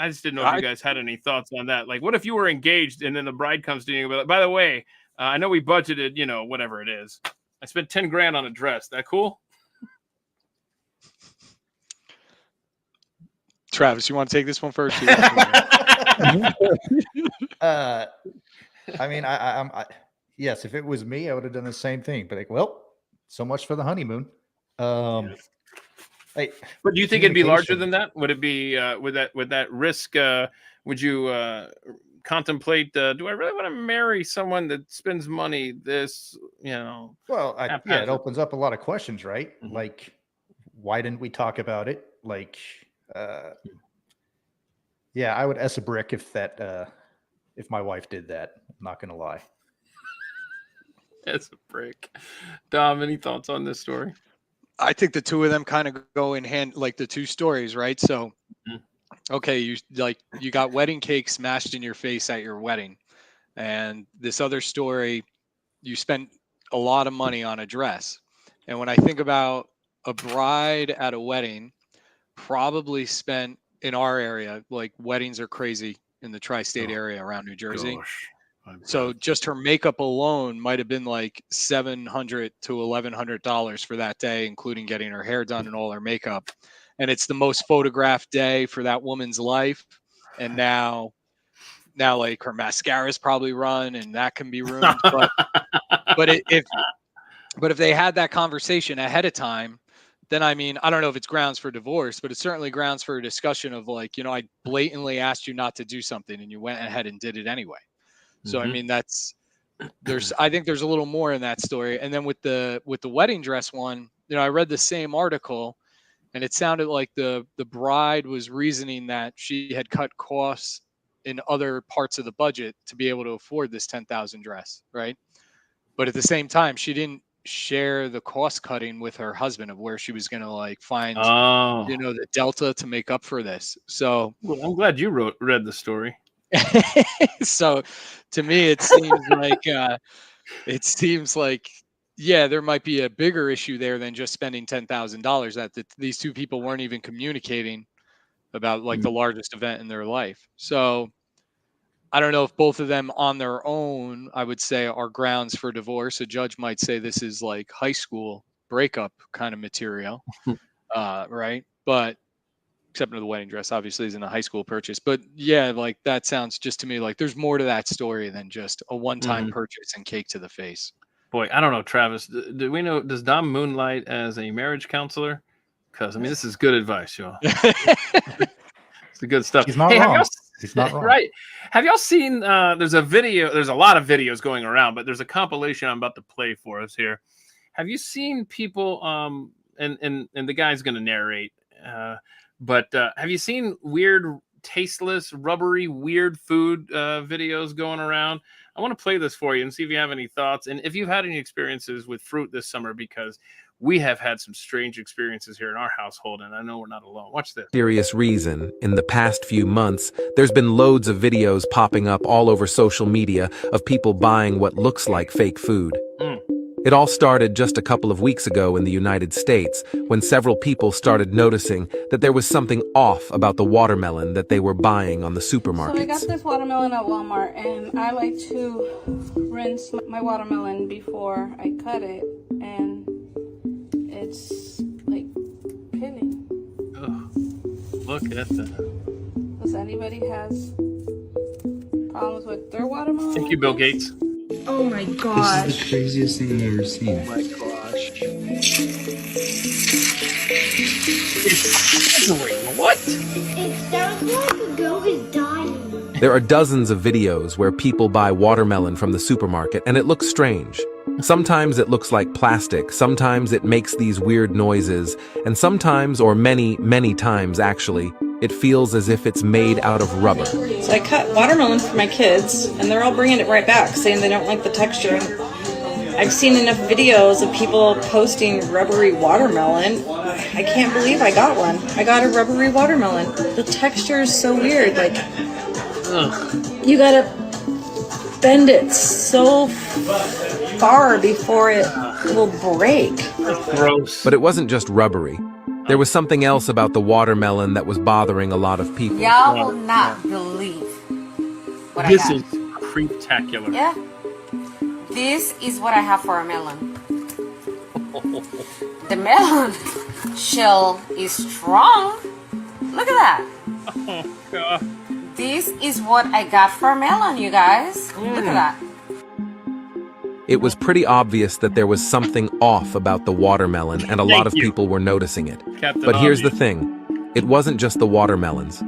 just didn't know if you guys had any thoughts on that. Like, what if you were engaged and then the bride comes to you and be like, by the way, I know we budgeted, whatever it is. I spent 10 grand on a dress. That cool? Travis, you want to take this one first? I mean, yes, if it was me, I would have done the same thing. But well, so much for the honeymoon. But do you think it'd be larger than that? Would it be with that risk? Would you contemplate? Do I really want to marry someone that spends money this? Well, it opens up a lot of questions, right? Mm-hmm. Like, why didn't we talk about it? Like, I would a brick if my wife did that. I'm not gonna lie. As a brick. Dom, any thoughts on this story? I think the two of them kind of go in hand, like the two stories, right? So, okay, you got wedding cake smashed in your face at your wedding, and this other story, you spent a lot of money on a dress. And when I think about a bride at a wedding, probably spent in our area, like weddings are crazy in the tri-state area around New Jersey. Gosh. So just her makeup alone might have been like $700 to $1,100 for that day, including getting her hair done and all her makeup. And it's the most photographed day for that woman's life. And now like her mascara's probably run and that can be ruined. But if they had that conversation ahead of time, then I mean, I don't know if it's grounds for divorce, but it's certainly grounds for a discussion of like, I blatantly asked you not to do something and you went ahead and did it anyway. So, I mean, I think there's a little more in that story. And then with the wedding dress one, I read the same article and it sounded like the bride was reasoning that she had cut costs in other parts of the budget to be able to afford this 10,000 dress. Right. But at the same time, she didn't share the cost cutting with her husband of where she was going to like find, the delta to make up for this. So I'm glad you read the story. So to me, it seems like, there might be a bigger issue there than just spending $10,000 that these two people weren't even communicating about like the largest event in their life. So I don't know if both of them on their own, I would say, are grounds for divorce. A judge might say this is like high school breakup kind of material. Right. But except for the wedding dress, obviously, isn't a high school purchase. But like that sounds just to me like there's more to that story than just a one-time purchase and cake to the face. Boy, I don't know, Travis. Do we know, does Dom moonlight as a marriage counselor? Because, I mean, this is good advice, y'all. It's the good stuff. He's not wrong. He's not wrong. Right. Have y'all seen, there's a lot of videos going around, but there's a compilation I'm about to play for us here. Have you seen people, and the guy's going to narrate, but have you seen weird, tasteless, rubbery, weird food videos going around? I want to play this for you and see if you have any thoughts. And if you've had any experiences with fruit this summer, because we have had some strange experiences here in our household, and I know we're not alone. Watch this. Serious reason, in the past few months, there's been loads of videos popping up all over social media of people buying what looks like fake food. It all started just a couple of weeks ago in the United States, when several people started noticing that there was something off about the watermelon that they were buying on the supermarkets. So I got this watermelon at Walmart, and I like to rinse my watermelon before I cut it, and it's like peeling. Oh, look at that. Does anybody has problems with their watermelon? Thank you, Bill Gates. Oh my gosh. This is the craziest thing I've ever seen. Oh my gosh. What? It sounds like a girl is dying. There are dozens of videos where people buy watermelon from the supermarket and it looks strange. Sometimes it looks like plastic, sometimes it makes these weird noises, and sometimes, or many, many times actually, it feels as if it's made out of rubber. So I cut watermelon for my kids, and they're all bringing it right back, saying they don't like the texture. I've seen enough videos of people posting rubbery watermelon. I can't believe I got one. I got a rubbery watermelon. The texture is so weird. Like, you gotta bend it so far before it will break. Gross. But it wasn't just rubbery. There was something else about the watermelon that was bothering a lot of people. Y'all will not believe what This I got. is creeptacular. Yeah. This is what I have for a melon. The melon shell is strong. Look at that. Oh, God. This is what I got for a melon, you guys. Look at that. It was pretty obvious that there was something off about the watermelon, and a lot of you. people were noticing it. Captain But here's the Obvious. thing. It wasn't just the watermelons.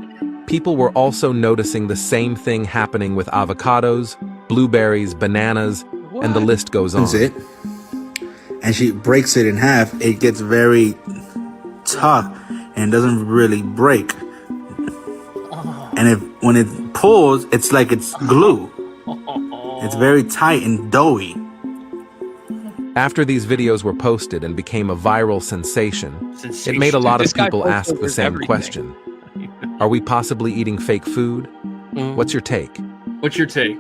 People were also noticing the same thing happening with avocados, blueberries, bananas, and the list goes on. It, and she breaks it in half. It gets very tough and doesn't really break. And when it pulls, it's like it's glue. It's very tight and doughy. After these videos were posted and became a viral sensation, it made a lot of people ask the same question. Are we possibly eating fake food? What's your take? What's your take?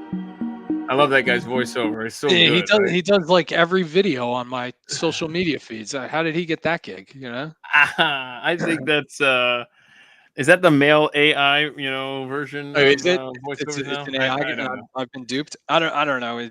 I love that guy's voiceover. It's so good. He does like every video on my social media feeds. How did he get that gig? You know? I think that's is that the male AI, version? Oh, is it? It's an AI. I've been duped. I don't know.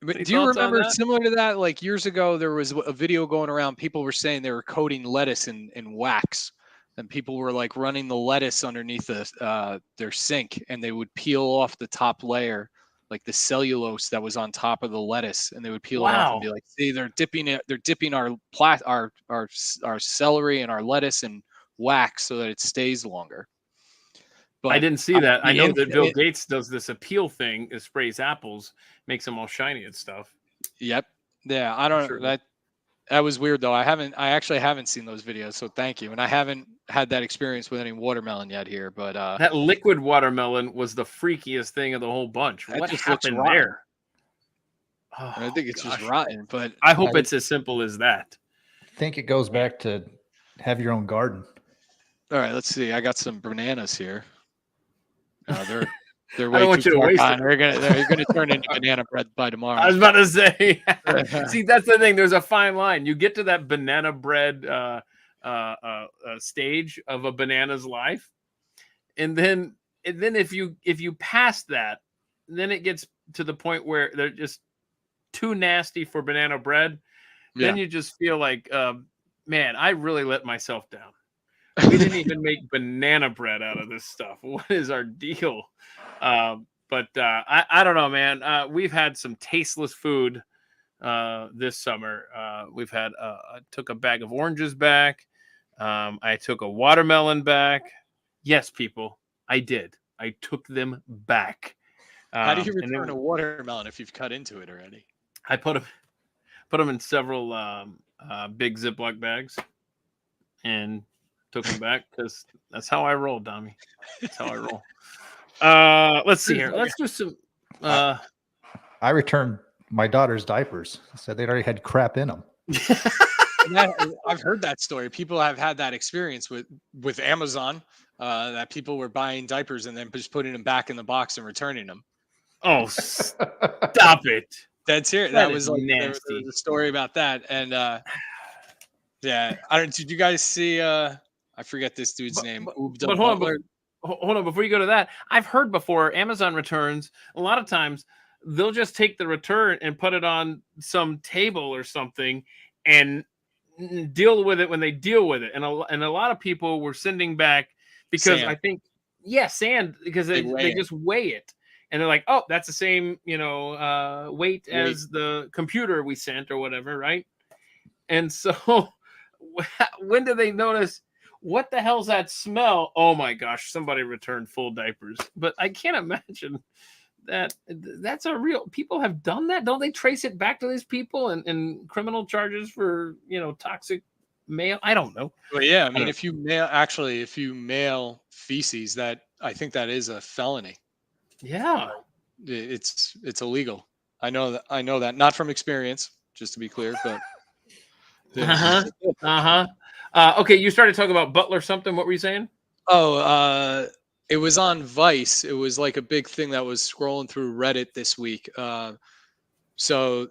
But do you remember similar to that? Like years ago, there was a video going around. People were saying they were coating lettuce in wax, and people were like running the lettuce underneath their sink, and they would peel off the top layer, like the cellulose that was on top of the lettuce, and they would peel it off and be like, "See, they're dipping our celery and our lettuce in wax so that it stays longer." But I didn't see that. I know that Bill Gates does this appeal thing. It sprays apples, makes them all shiny and stuff. Yep. Yeah. I don't know. That was weird though. I actually haven't seen those videos. So thank you. And I haven't had that experience with any watermelon yet here, but that liquid watermelon was the freakiest thing of the whole bunch. What happened there? Oh, I think it's just rotten, but I hope it's as simple as that. I think it goes back to have your own garden. All right, let's see. I got some bananas here. They're I don't want you to waste it. They're gonna turn into banana bread by tomorrow. I was about to say. See, that's the thing. There's a fine line. You get to that banana bread stage of a banana's life, and then if you pass that, then it gets to the point where they're just too nasty for banana bread. Yeah. Then you just feel like, man, I really let myself down. We didn't even make banana bread out of this stuff. What is our deal? But I don't know, man. We've had some tasteless food this summer. We've had I took a bag of oranges back. I took a watermelon back. Yes, people, I did. I took them back. How do you return a watermelon if you've cut into it already? I put them in several big Ziploc bags and took them back because that's how I roll, Dommy. That's how I roll. Let's see here. Let's do some. I returned my daughter's diapers. Said they'd already had crap in them. I've heard that story. People have had that experience with Amazon. That people were buying diapers and then just putting them back in the box and returning them. Oh, stop it! That's here. That was like nasty. There was a story about that, and yeah, I don't. Did you guys see? I forget this dude's name. But hold on, before you go to that, I've heard before Amazon returns. A lot of times they'll just take the return and put it on some table or something and deal with it when they deal with it. And a lot of people were sending back because sand. I think sand because they just weigh it. And they're like, oh, that's the same, weight as the computer we sent or whatever, right? And so when do they notice, what the hell's that smell? Oh my gosh, somebody returned full diapers. But I can't imagine that's a real, people have done that. Don't they trace it back to these people and criminal charges for, toxic mail? I don't know. Well, yeah, I mean, if you mail feces, I think that is a felony. Yeah, it's illegal. I know that not from experience, just to be clear, but okay, you started talking about Butler something. What were you saying? Oh, it was on Vice. It was like a big thing that was scrolling through Reddit this week. So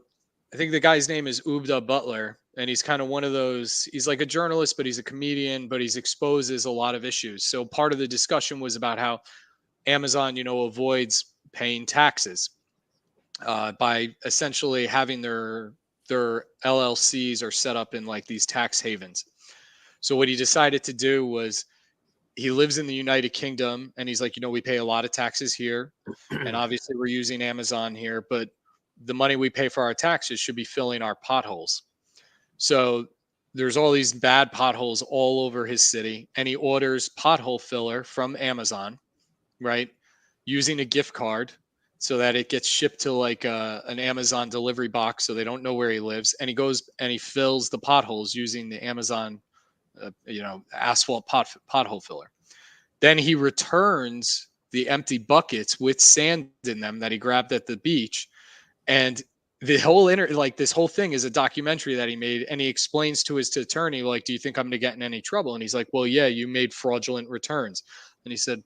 I think the guy's name is Ubda Butler, and he's kind of one of those. He's like a journalist, but he's a comedian, but he's exposes a lot of issues. So part of the discussion was about how Amazon, avoids paying taxes. by essentially having their LLCs are set up in like these tax havens. So what he decided to do was he lives in the United Kingdom and he's like, we pay a lot of taxes here. And obviously we're using Amazon here, but the money we pay for our taxes should be filling our potholes. So there's all these bad potholes all over his city. And he orders pothole filler from Amazon, right? Using a gift card so that it gets shipped to like an Amazon delivery box so they don't know where he lives. And he goes and he fills the potholes using the Amazon, asphalt pothole filler. Then he returns the empty buckets with sand in them that he grabbed at the beach. And the whole this whole thing is a documentary that he made. And he explains to his attorney, like, do you think I'm going to get in any trouble? And he's like, well, yeah, you made fraudulent returns. And he said,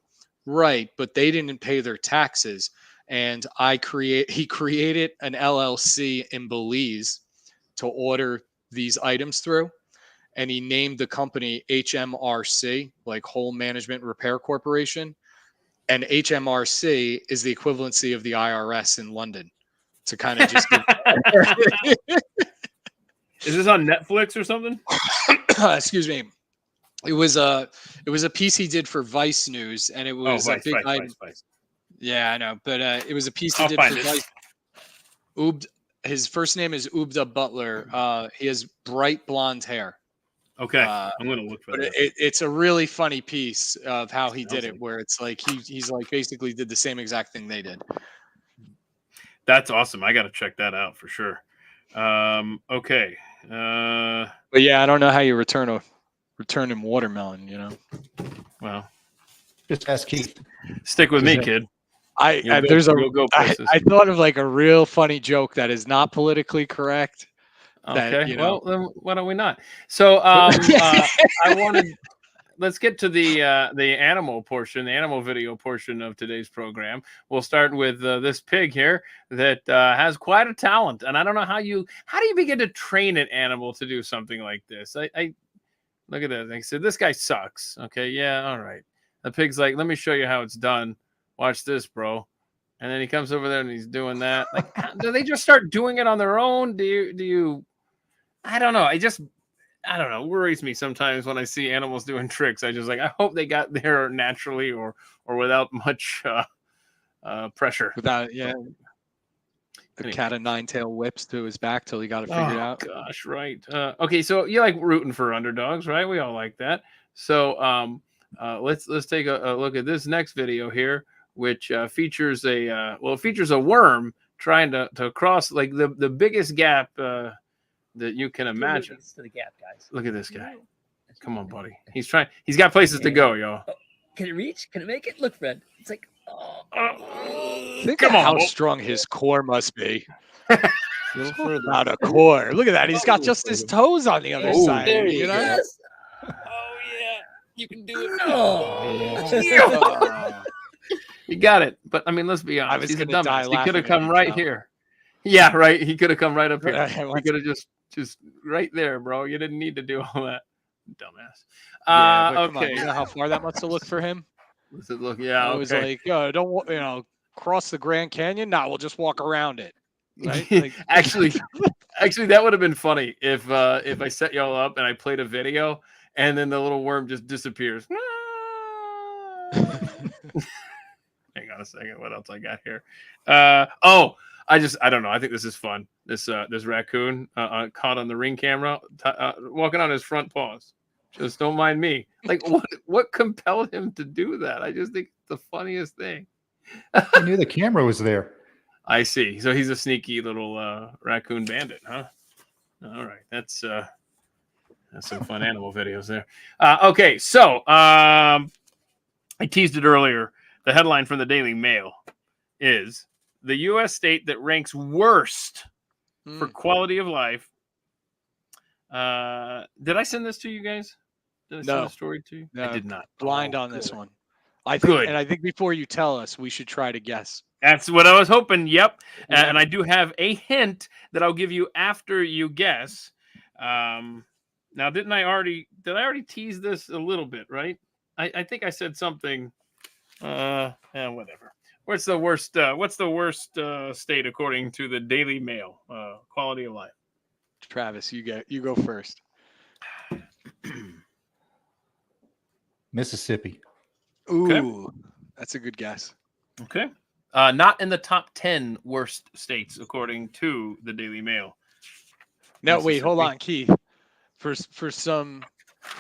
right, but they didn't pay their taxes. And he created an LLC in Belize to order these items through. And he named the company HMRC, like Whole Management Repair Corporation. And HMRC is the equivalency of the IRS in London, to kind of just give Is this on Netflix or something? excuse me. It was a piece he did for Vice News, and it was a big item. Vice. Yeah, I know, but it was a piece he did for Vice. His first name is Ubda Butler. He has bright blonde hair. Okay, I'm gonna look for that. It's a really funny piece of how he did it, where it's like he's like basically did the same exact thing they did. That's awesome. I got to check that out for sure. Okay. But yeah, I don't know how you return him watermelon. Well, just ask Keith. Stick with me, kid. I thought of like a real funny joke that is not politically correct. Okay. Well, then why don't we not? So I wanted. Let's get to the animal portion, the animal video portion of today's program. We'll start with this pig here that has quite a talent, and I don't know how do you begin to train an animal to do something like this? I look at that. I said, this guy sucks. Okay, yeah, all right. The pig's like, let me show you how it's done. Watch this, bro. And then he comes over there and he's doing that. Like, do they just start doing it on their own? Do you? I don't know. I don't know. It worries me sometimes when I see animals doing tricks. I just I hope they got there naturally or without much pressure. Without, yeah. The cat of nine tail whips to his back till he got it figured out. Gosh, right. Okay, so you like rooting for underdogs, right? We all like that. So let's take a look at this next video here, which features a worm trying to cross like the biggest gap that you can imagine. To the gap, guys. Look at this guy. Come on, buddy. He's got places to go, y'all. Oh, can it reach? Can it make it? Look, Fred. It's like, think of how strong his core must be. Out of core. Look at that. He's got just his toes on the other side. There you know? Yes. Oh yeah, you can do it. Oh. You got it. But I mean, let's be honest. He's a dumbass. He could have come right here. Yeah, right. He could have come right up here. He could have just right there, bro. You didn't need to do all that. Dumbass. Okay. You know how far that must have looked for him? Does it look? Yeah. It was like, don't cross the Grand Canyon. No, we'll just walk around it. Right? Like, actually, that would have been funny if I set y'all up and I played a video and then the little worm just disappears. Hang on a second. What else I got here? I don't know. I think this is fun. This raccoon caught on the Ring camera, walking on his front paws. Just don't mind me. Like, what compelled him to do that? I just think it's the funniest thing. I knew the camera was there. I see. So he's a sneaky little raccoon bandit, huh? All right. That's some fun animal videos there. Okay. So I teased it earlier. The headline from the Daily Mail is the U.S. state that ranks worst for quality of life. Did I send this to you guys? Did I send the story to you? No, I did not. Blind on this one. I think before you tell us, we should try to guess. That's what I was hoping. Yep. And I do have a hint that I'll give you after you guess. Now, did I already tease this a little bit, right? I think I said something. Whatever. What's the worst? What's the worst state according to the Daily Mail? Quality of life. Travis, you go first. Mississippi. Ooh, Okay. that's a good guess. Okay. Not in the top 10 worst states according to the Daily Mail. Now wait, hold on, Keith. For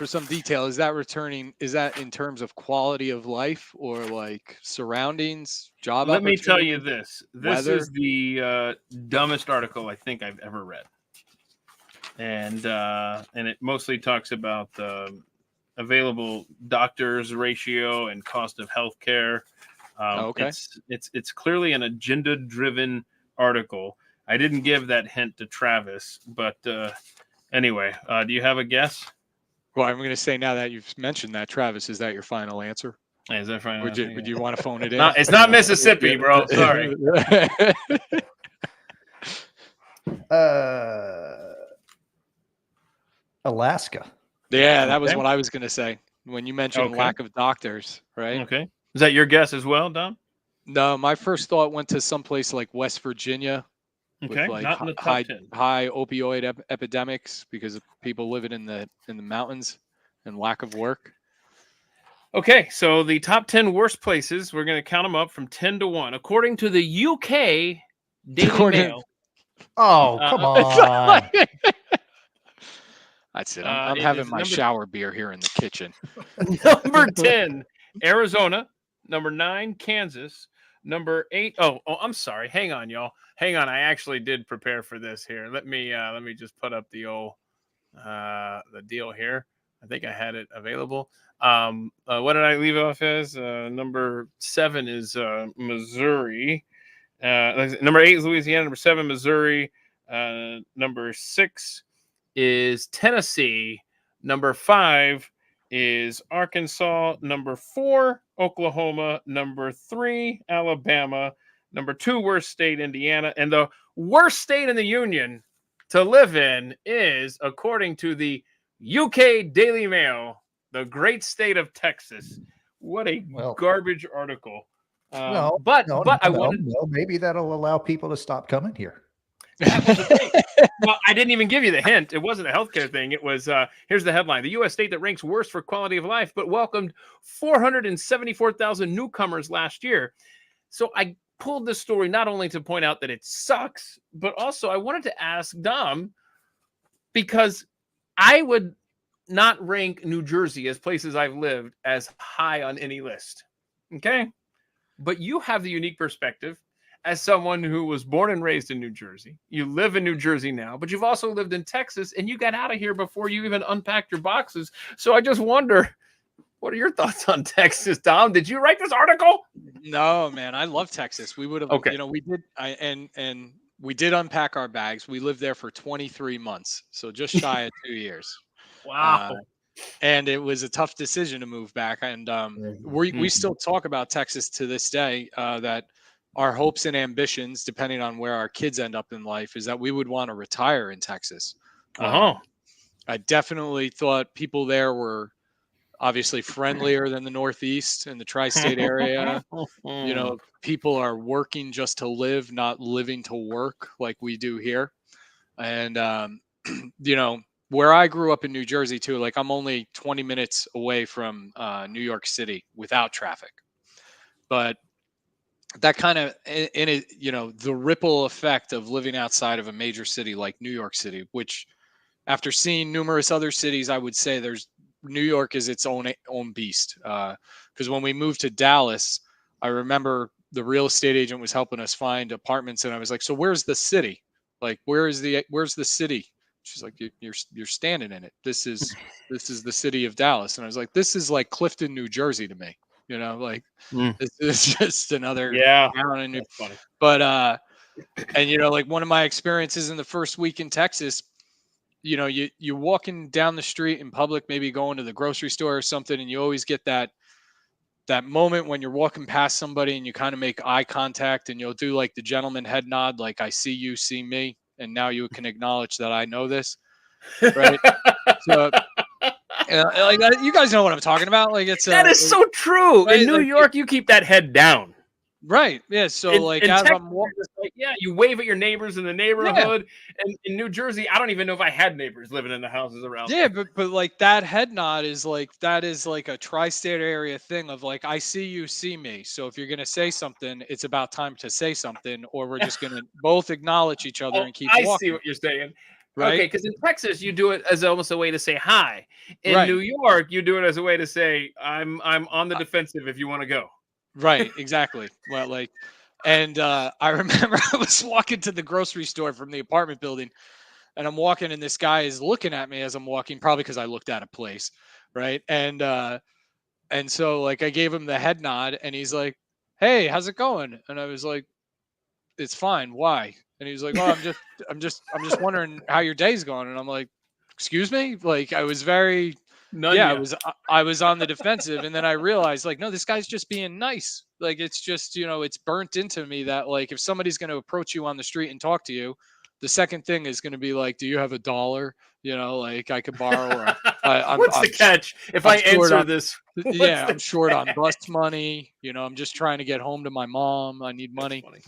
some detail, is that in terms of quality of life or like surroundings, job Let me tell you opportunity, this. This weather? is the dumbest article I think I've ever read. And it mostly talks about available doctors ratio and cost of healthcare. Okay. It's clearly an agenda-driven article. I didn't give that hint to Travis, but anyway, do you have a guess? Well, I'm going to say now that you've mentioned that, Travis, is that your final answer? Is that final? Would you want to phone it in? No, it's not Mississippi, bro. Sorry. Alaska. Yeah, that was what I was going to say when you mentioned lack of doctors, right? Okay. Is that your guess as well, Dom? No, my first thought went to someplace like West Virginia. Okay, With like not in the top 10. high opioid epidemics because of people living in the mountains and lack of work. Okay, so the top 10 worst places, we're going to count them up from 10 to 1. According to the UK Daily Mail. Oh, come on. That's it. I'm having my shower beer here in the kitchen. Number 10, Arizona. Number 9, Kansas. Number 8. Oh, I'm sorry. Hang on, y'all. Hang on. I actually did prepare for this here. Let me just put up the old the deal here. I think I had it available. What did I leave off as? Number 7 is Missouri. Number 8 is Louisiana. Number 7, Missouri. Number 6 is Tennessee. Number 5 is Arkansas. Number 4, Oklahoma. Number 3, Alabama. Number 2, worst state, Indiana. And the worst state in the union to live in is, according to the UK Daily Mail, the great state of Texas. What a garbage article. But I wanted. No, maybe that'll allow people to stop coming here. That was the thing. Well, I didn't even give you the hint. It wasn't a healthcare thing. It was, here's the headline. The U.S. state that ranks worst for quality of life, but welcomed 474,000 newcomers last year. So I pulled this story not only to point out that it sucks, but also I wanted to ask Dom, because I would not rank New Jersey as places I've lived as high on any list. Okay? But you have the unique perspective as someone who was born and raised in New Jersey. You live in New Jersey now, but you've also lived in Texas, and you got out of here before you even unpacked your boxes. So I just wonder, what are your thoughts on Texas, Dom? Did you write this article? No, man, I love Texas. We would have, we did, and we did unpack our bags. We lived there for 23 months, so just shy of 2 years. Wow. And it was a tough decision to move back. And we still talk about Texas to this day, that our hopes and ambitions, depending on where our kids end up in life, is that we would want to retire in Texas. I definitely thought people there were obviously friendlier than the Northeast and the tri-state area. You know, people are working just to live, not living to work like we do here. And, you know, where I grew up in New Jersey too, like I'm only 20 minutes away from New York City without traffic. But that kind of, in it, you know, the ripple effect of living outside of a major city like New York City, which after seeing numerous other cities, I would say New York is its own beast. Because when we moved to Dallas, I remember the real estate agent was helping us find apartments, and I was like, "So where's the city? Like, where's the city?" She's like, "You're standing in it. This is the city of Dallas." And I was like, "This is like Clifton, New Jersey to me. You know, like this is just another town in New." But and you know, like one of my experiences in the first week in Texas, you know, you're walking down the street in public, maybe going to the grocery store or something, and you always get that moment when you're walking past somebody and you kind of make eye contact and you'll do like the gentleman head nod, like I see you, see me, and now you can acknowledge that I know this, right? So like you guys know what I'm talking about. Like that is so true. Right? In New York, you keep that head down. Right. Yeah. So like in as Texas, I'm you're just like, yeah, you wave at your neighbors in the neighborhood. And in New Jersey, I don't even know if I had neighbors living in the houses around yeah, me. but like that head nod is like that is like a tri-state area thing of like I see you, see me. So if you're gonna say something, it's about time to say something, or we're just gonna both acknowledge each other Oh, and keep I see walking. what you're saying. Okay, Right. because in Texas you do it as almost a way to say hi. In Right. New York, you do it as a way to say I'm on the defensive if you want to go. Right, exactly. Well, like, and I remember I was walking to the grocery store from the apartment building, and I'm walking, and this guy is looking at me as I'm walking, probably because I looked at a place, right? And so like I gave him the head nod, and he's like, "Hey, how's it going?" And I was like, "It's fine. Why?" And he was like, "Oh, I'm just wondering how your day's going." And I'm like, "Excuse me?" Like I was very None yeah, ya. I was on the defensive, and then I realized like no, this guy's just being nice. Like it's just it's burnt into me that like if somebody's going to approach you on the street and talk to you, the second thing is going to be like, do you have a dollar? Like I could borrow, or What's the catch if I'm I short answer on this? What's yeah, the I'm short on catch? bus money. I'm just trying to get home to my mom. I need That's money, funny.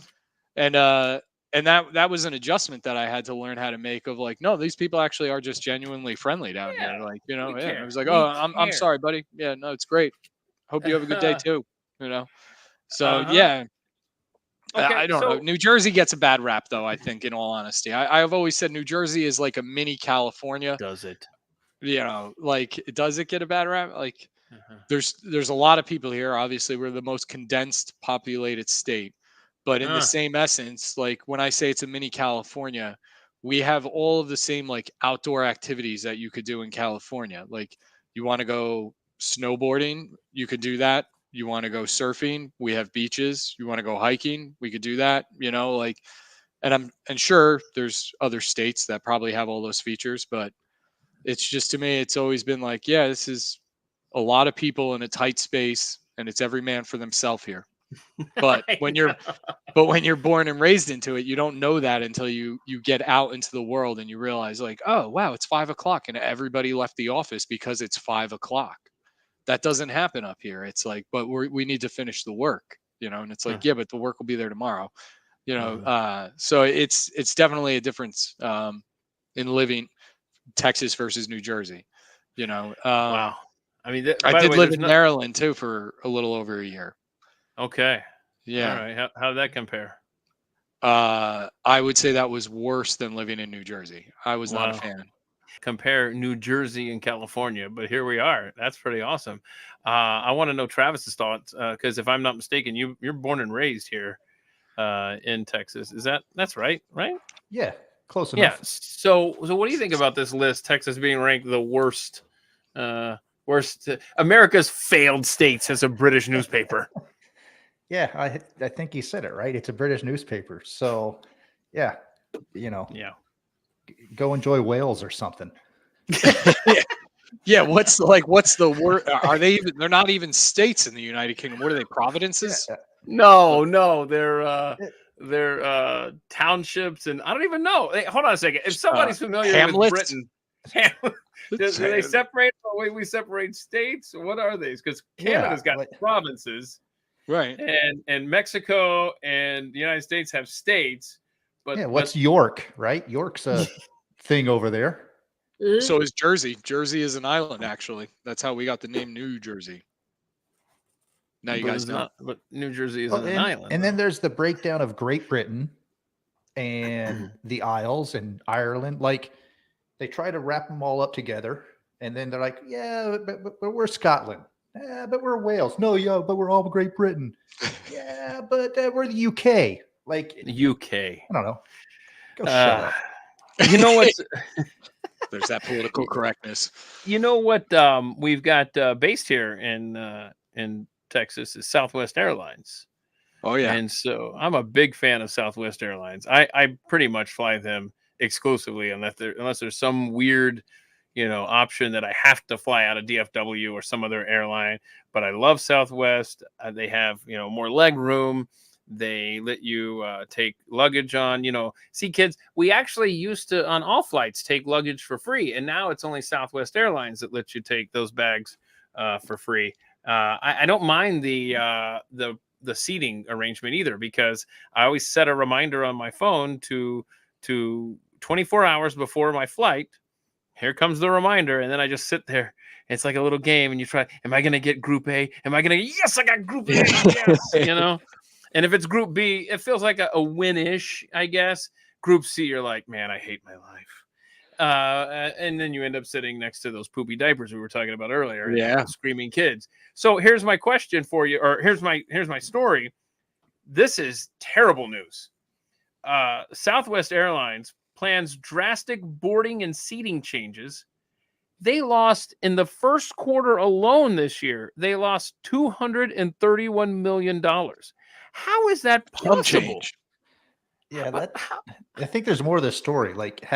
and that was an adjustment that I had to learn how to make of like, no, these people actually are just genuinely friendly down here. Yeah, Like, we yeah. I care. was like, We oh, I'm care. sorry, buddy. Yeah, no, it's great. Hope you have a good day too. You know. So Uh-huh. yeah, I Okay, don't know. so New Jersey gets a bad rap though, I think, in all honesty. I've always said New Jersey is like a mini California. does it? Like does it get a bad rap? Like Uh-huh. there's a lot of people here. Obviously, we're the most condensed populated state. But in the same essence, like when I say it's a mini California, we have all of the same like outdoor activities that you could do in California. Like you want to go snowboarding, you could do that. You want to go surfing, we have beaches. You want to go hiking, we could do that. Like and sure there's other states that probably have all those features, but it's just to me, it's always been like, yeah, this is a lot of people in a tight space and it's every man for themselves here. But I when know. you're born and raised into it, you don't know that until you get out into the world and you realize like, oh wow, it's 5 o'clock and everybody left the office because it's 5 o'clock. That doesn't happen up here. It's like, but we need to finish the work, and it's like, yeah, but the work will be there tomorrow. So it's definitely a difference in living Texas versus New Jersey. Wow. I mean, I by the did way, live there's in no. Maryland too for a little over a year. Okay. All Yeah. right. How did that compare? I would say that was worse than living in New Jersey. I was not a Wow. fan. Compare New Jersey and California, but here we are. That's pretty awesome. I want to know Travis's thoughts because if I'm not mistaken, you're born and raised here in Texas. That's right? Right? Yeah, close Yeah. enough. So what do you think about this list? Texas being ranked the worst, America's failed states as a British newspaper. Yeah, I think you said it right. It's a British newspaper. So, yeah, Yeah. go enjoy Wales or something. Yeah, what's the word? Are they even? They're not even states in the United Kingdom. What are they? Provinces? Yeah, No, they're townships, and I don't even know. Hey, hold on a second. If somebody's familiar with hamlets? Britain, do they separate the way we separate states? What are these? Because Canada's got provinces, right? And Mexico and the United States have states. But yeah, what's York? Right, York's a thing over there. So is Jersey. Jersey is an island, actually. That's how we got the name New Jersey. Now you guys know. Not, but New Jersey isn't an island. And then there's the breakdown of Great Britain and the Isles and Ireland. Like they try to wrap them all up together, and then they're like, "Yeah, but we're Scotland. Yeah, but we're Wales. No, yeah, but we're all Great Britain. Yeah, but we're the UK. Like UK. I don't know. Go shut up. You know what's There's that political correctness. You know what we've got based here in Texas is Southwest Airlines. Oh yeah. And so I'm a big fan of Southwest Airlines. I pretty much fly them exclusively unless there's some weird, option that I have to fly out of DFW or some other airline. But I love Southwest. They have, more leg room. They let you take luggage on, see kids, we actually used to on all flights take luggage for free. And now it's only Southwest Airlines that lets you take those bags for free. I don't mind the the seating arrangement either, because I always set a reminder on my phone to 24 hours before my flight. Here comes the reminder, and then I just sit there. It's like a little game, and you try. Am I going to get Group A? Am I going to? Yes, I got Group A. Yes, And if it's Group B, it feels like a win-ish, I guess. Group C, you're like, man, I hate my life. And then you end up sitting next to those poopy diapers we were talking about earlier. Yeah. Screaming kids. So here's my question for you, or here's my story. This is terrible news. Southwest Airlines plans drastic boarding and seating changes. They lost in the first quarter alone this year. They lost $231 million. How is that possible? Yeah, I think there's more to the story. Like,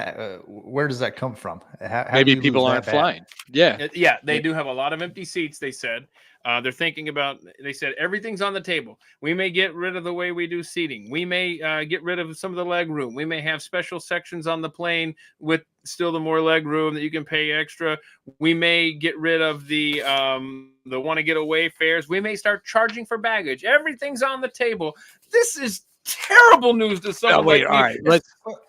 where does that come from? How Maybe do you people lose aren't that bad? flying. Yeah. Yeah, they do have a lot of empty seats, they said. They're thinking about, they said, everything's on the table. We may get rid of the way we do seating. We may get rid of some of the leg room. We may have special sections on the plane with still the more leg room that you can pay extra. We may get rid of the want to get away fares. We may start charging for baggage. Everything's on the table. This is terrible news to someone like me, all right,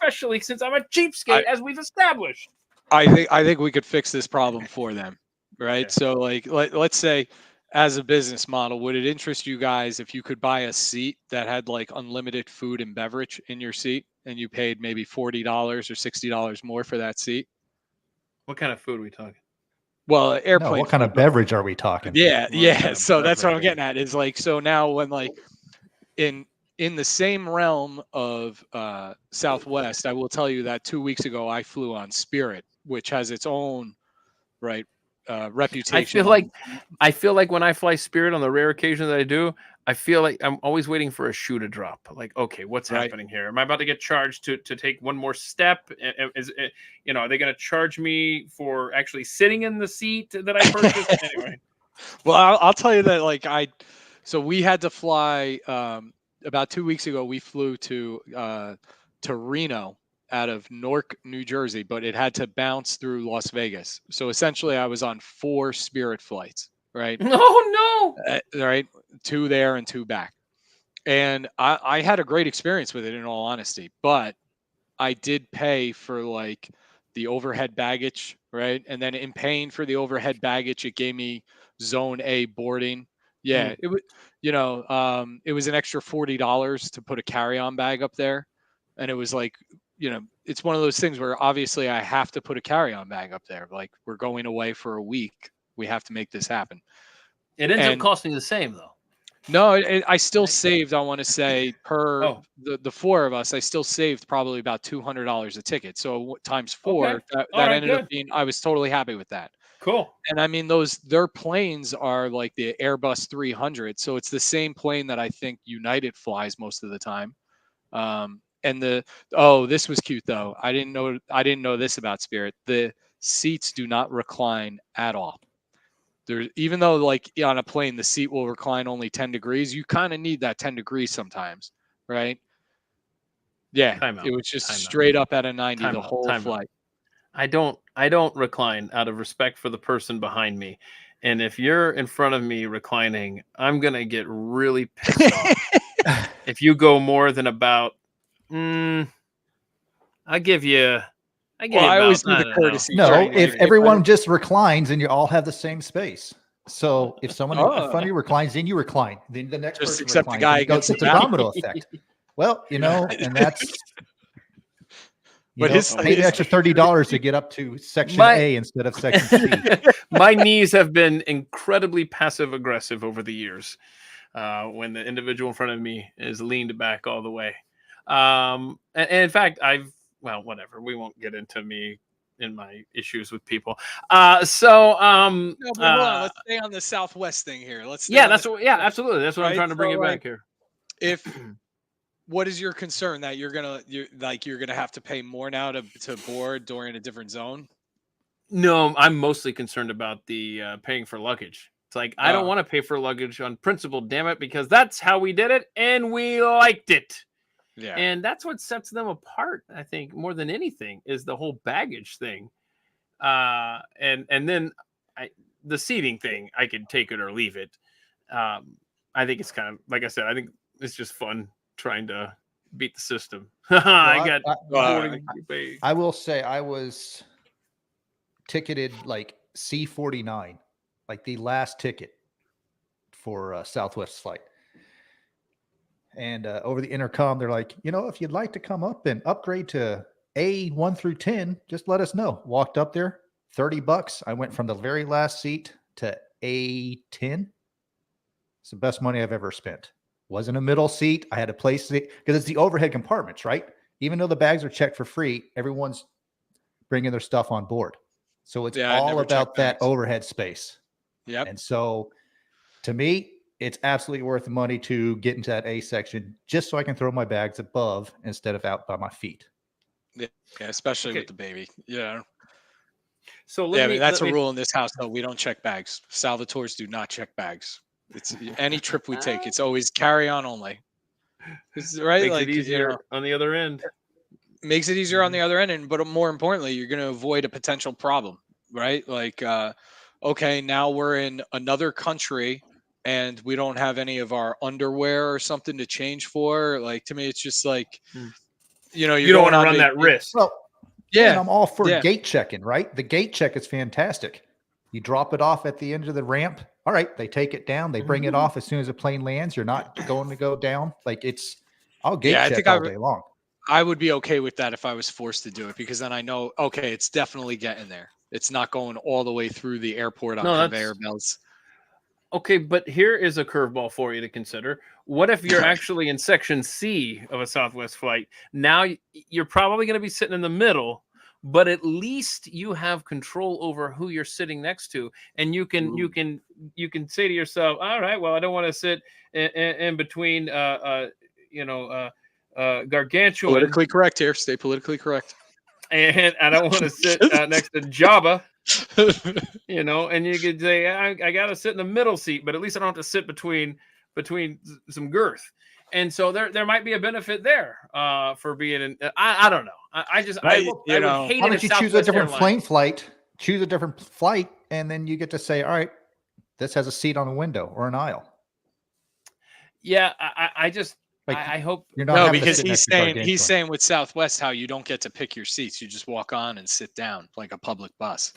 especially since I'm a cheapskate, as we've established. I think we could fix this problem for them, right? Okay. So like let's say, as a business model, would it interest you guys if you could buy a seat that had like unlimited food and beverage in your seat, and you paid maybe $40 or $60 more for that seat? What kind of food are we talking? Well, airplane. No, what kind of beverage are we talking? Yeah. So that's what I'm getting at. Is like, so now when like in the same realm of Southwest, I will tell you that 2 weeks ago I flew on Spirit, which has its own reputation. I feel like when I fly Spirit, on the rare occasion that I do, I feel like I'm always waiting for a shoe to drop. Like, okay, what's happening here? Am I about to get charged to take one more step? Is it, are they going to charge me for actually sitting in the seat that I purchased? Anyway. Well, I'll tell you that so we had to fly about 2 weeks ago. We flew to Reno out of Newark, New Jersey, but it had to bounce through Las Vegas. So essentially I was on 4 Spirit flights, right? Oh, no. Right. 2 there and 2 back. And I had a great experience with it, in all honesty, but I did pay for like the overhead baggage, right? And then in paying for the overhead baggage, it gave me Zone A boarding. Yeah. It was, it was an extra $40 to put a carry-on bag up there. And it was like, it's one of those things where obviously I have to put a carry-on bag up there. Like, we're going away for a week. We have to make this happen. It ends up costing the same, though. No, I still saved, I want to say, per the 4 of us, I still saved probably about $200 a ticket. So times 4, that ended up being, I was totally happy with that. Cool. And I mean, their planes are like the Airbus 300. So it's the same plane that I think United flies most of the time. And this was cute though. I didn't know this about Spirit. The seats do not recline at all. Even though like on a plane, the seat will recline only 10 degrees. You kind of need that 10 degrees sometimes, right? Yeah. It was just straight up at a 90 the whole flight. I don't recline out of respect for the person behind me. And if you're in front of me reclining, I'm going to get really pissed off. If you go more than about, I always do the courtesy. No, if everyone just reclines and you all have the same space. So if someone in front of you reclines, then you recline. Then the next person except reclines. the guy It's a domino effect. Well, and that's pay the extra $30 to get up to section A instead of section C. My knees have been incredibly passive aggressive over the years. When the individual in front of me is leaned back all the way. And in fact, whatever. We won't get into me in my issues with people. Hold on. Let's stay on the Southwest thing here. Absolutely. That's what I'm trying to bring it back here. What is your concern that you're gonna have to pay more now to board during a different zone? No, I'm mostly concerned about the paying for luggage. It's like, I don't want to pay for luggage on principle, damn it, because that's how we did it and we liked it. Yeah. And that's what sets them apart, I think, more than anything, is the whole baggage thing. And then the seating thing, I could take it or leave it. I think it's kind of like I said. I think it's just fun trying to beat the system. I got boarding to pay. I will say I was ticketed like C49, like the last ticket for a Southwest flight. And over the intercom, they're like, if you'd like to come up and upgrade to A1 through 10, just let us know. Walked up there, $30. I went from the very last seat to A10. It's the best money I've ever spent. Wasn't a middle seat. I had a place because it's the overhead compartments, right? Even though the bags are checked for free, everyone's bringing their stuff on board. So it's all about that overhead space. Yep. And so to me, it's absolutely worth the money to get into that A section just so I can throw my bags above instead of out by my feet. Yeah, especially with the baby. Yeah. So that's a rule in this house, though. We don't check bags. Salvatores do not check bags. It's any trip we take. It's always carry on only. Right? Makes it easier on the other end. Makes it easier on the other end, but more importantly, you're going to avoid a potential problem, right? Like, okay, now we're in another country and we don't have any of our underwear or something to change for. Like, to me, it's just like, you don't want to run that risk. Well, yeah, and I'm all for gate checking, right? The gate check is fantastic. You drop it off at the end of the ramp. All right, they take it down. They bring it off as soon as the plane lands. You're not going to go down. Like I'll gate check all day long. I would be okay with that if I was forced to do it, because then I know, okay, it's definitely getting there. It's not going all the way through the airport on conveyor belts. Okay, but here is a curveball for you to consider. What if you're actually in section C of a Southwest flight? Now you're probably going to be sitting in the middle, but at least you have control over who you're sitting next to, and you can say to yourself, all right, well, I don't want to sit in between gargantuan. Politically correct here. Stay politically correct. And I don't want to sit next to Jabba, and you could say, I got to sit in the middle seat, but at least I don't have to sit between some girth. And so there might be a benefit there for being in. I don't know. I would hate why it. don't you choose a different plane flight? Choose a different flight, and then you get to say, all right, this has a seat on a window or an aisle. Yeah, I hope you're not. Because he's saying with Southwest how you don't get to pick your seats. You just walk on and sit down like a public bus,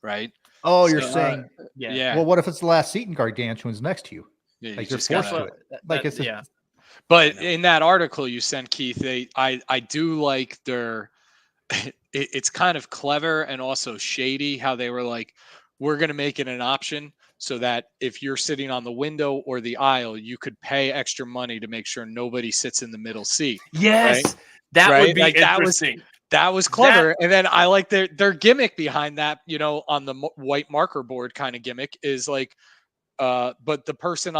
right? Oh, you're saying, yeah. Well, what if it's the last seat and Gargantuan's next to you? Yeah, like you're forced to it. Like it's But in that article you sent, Keith, I do like their. It's kind of clever and also shady how they were like, we're going to make it an option so that if you're sitting on the window or the aisle, you could pay extra money to make sure nobody sits in the middle seat. Yes, right? that would be interesting. That was clever. And then I like their gimmick behind that, on the white marker board kind of gimmick is like, but the person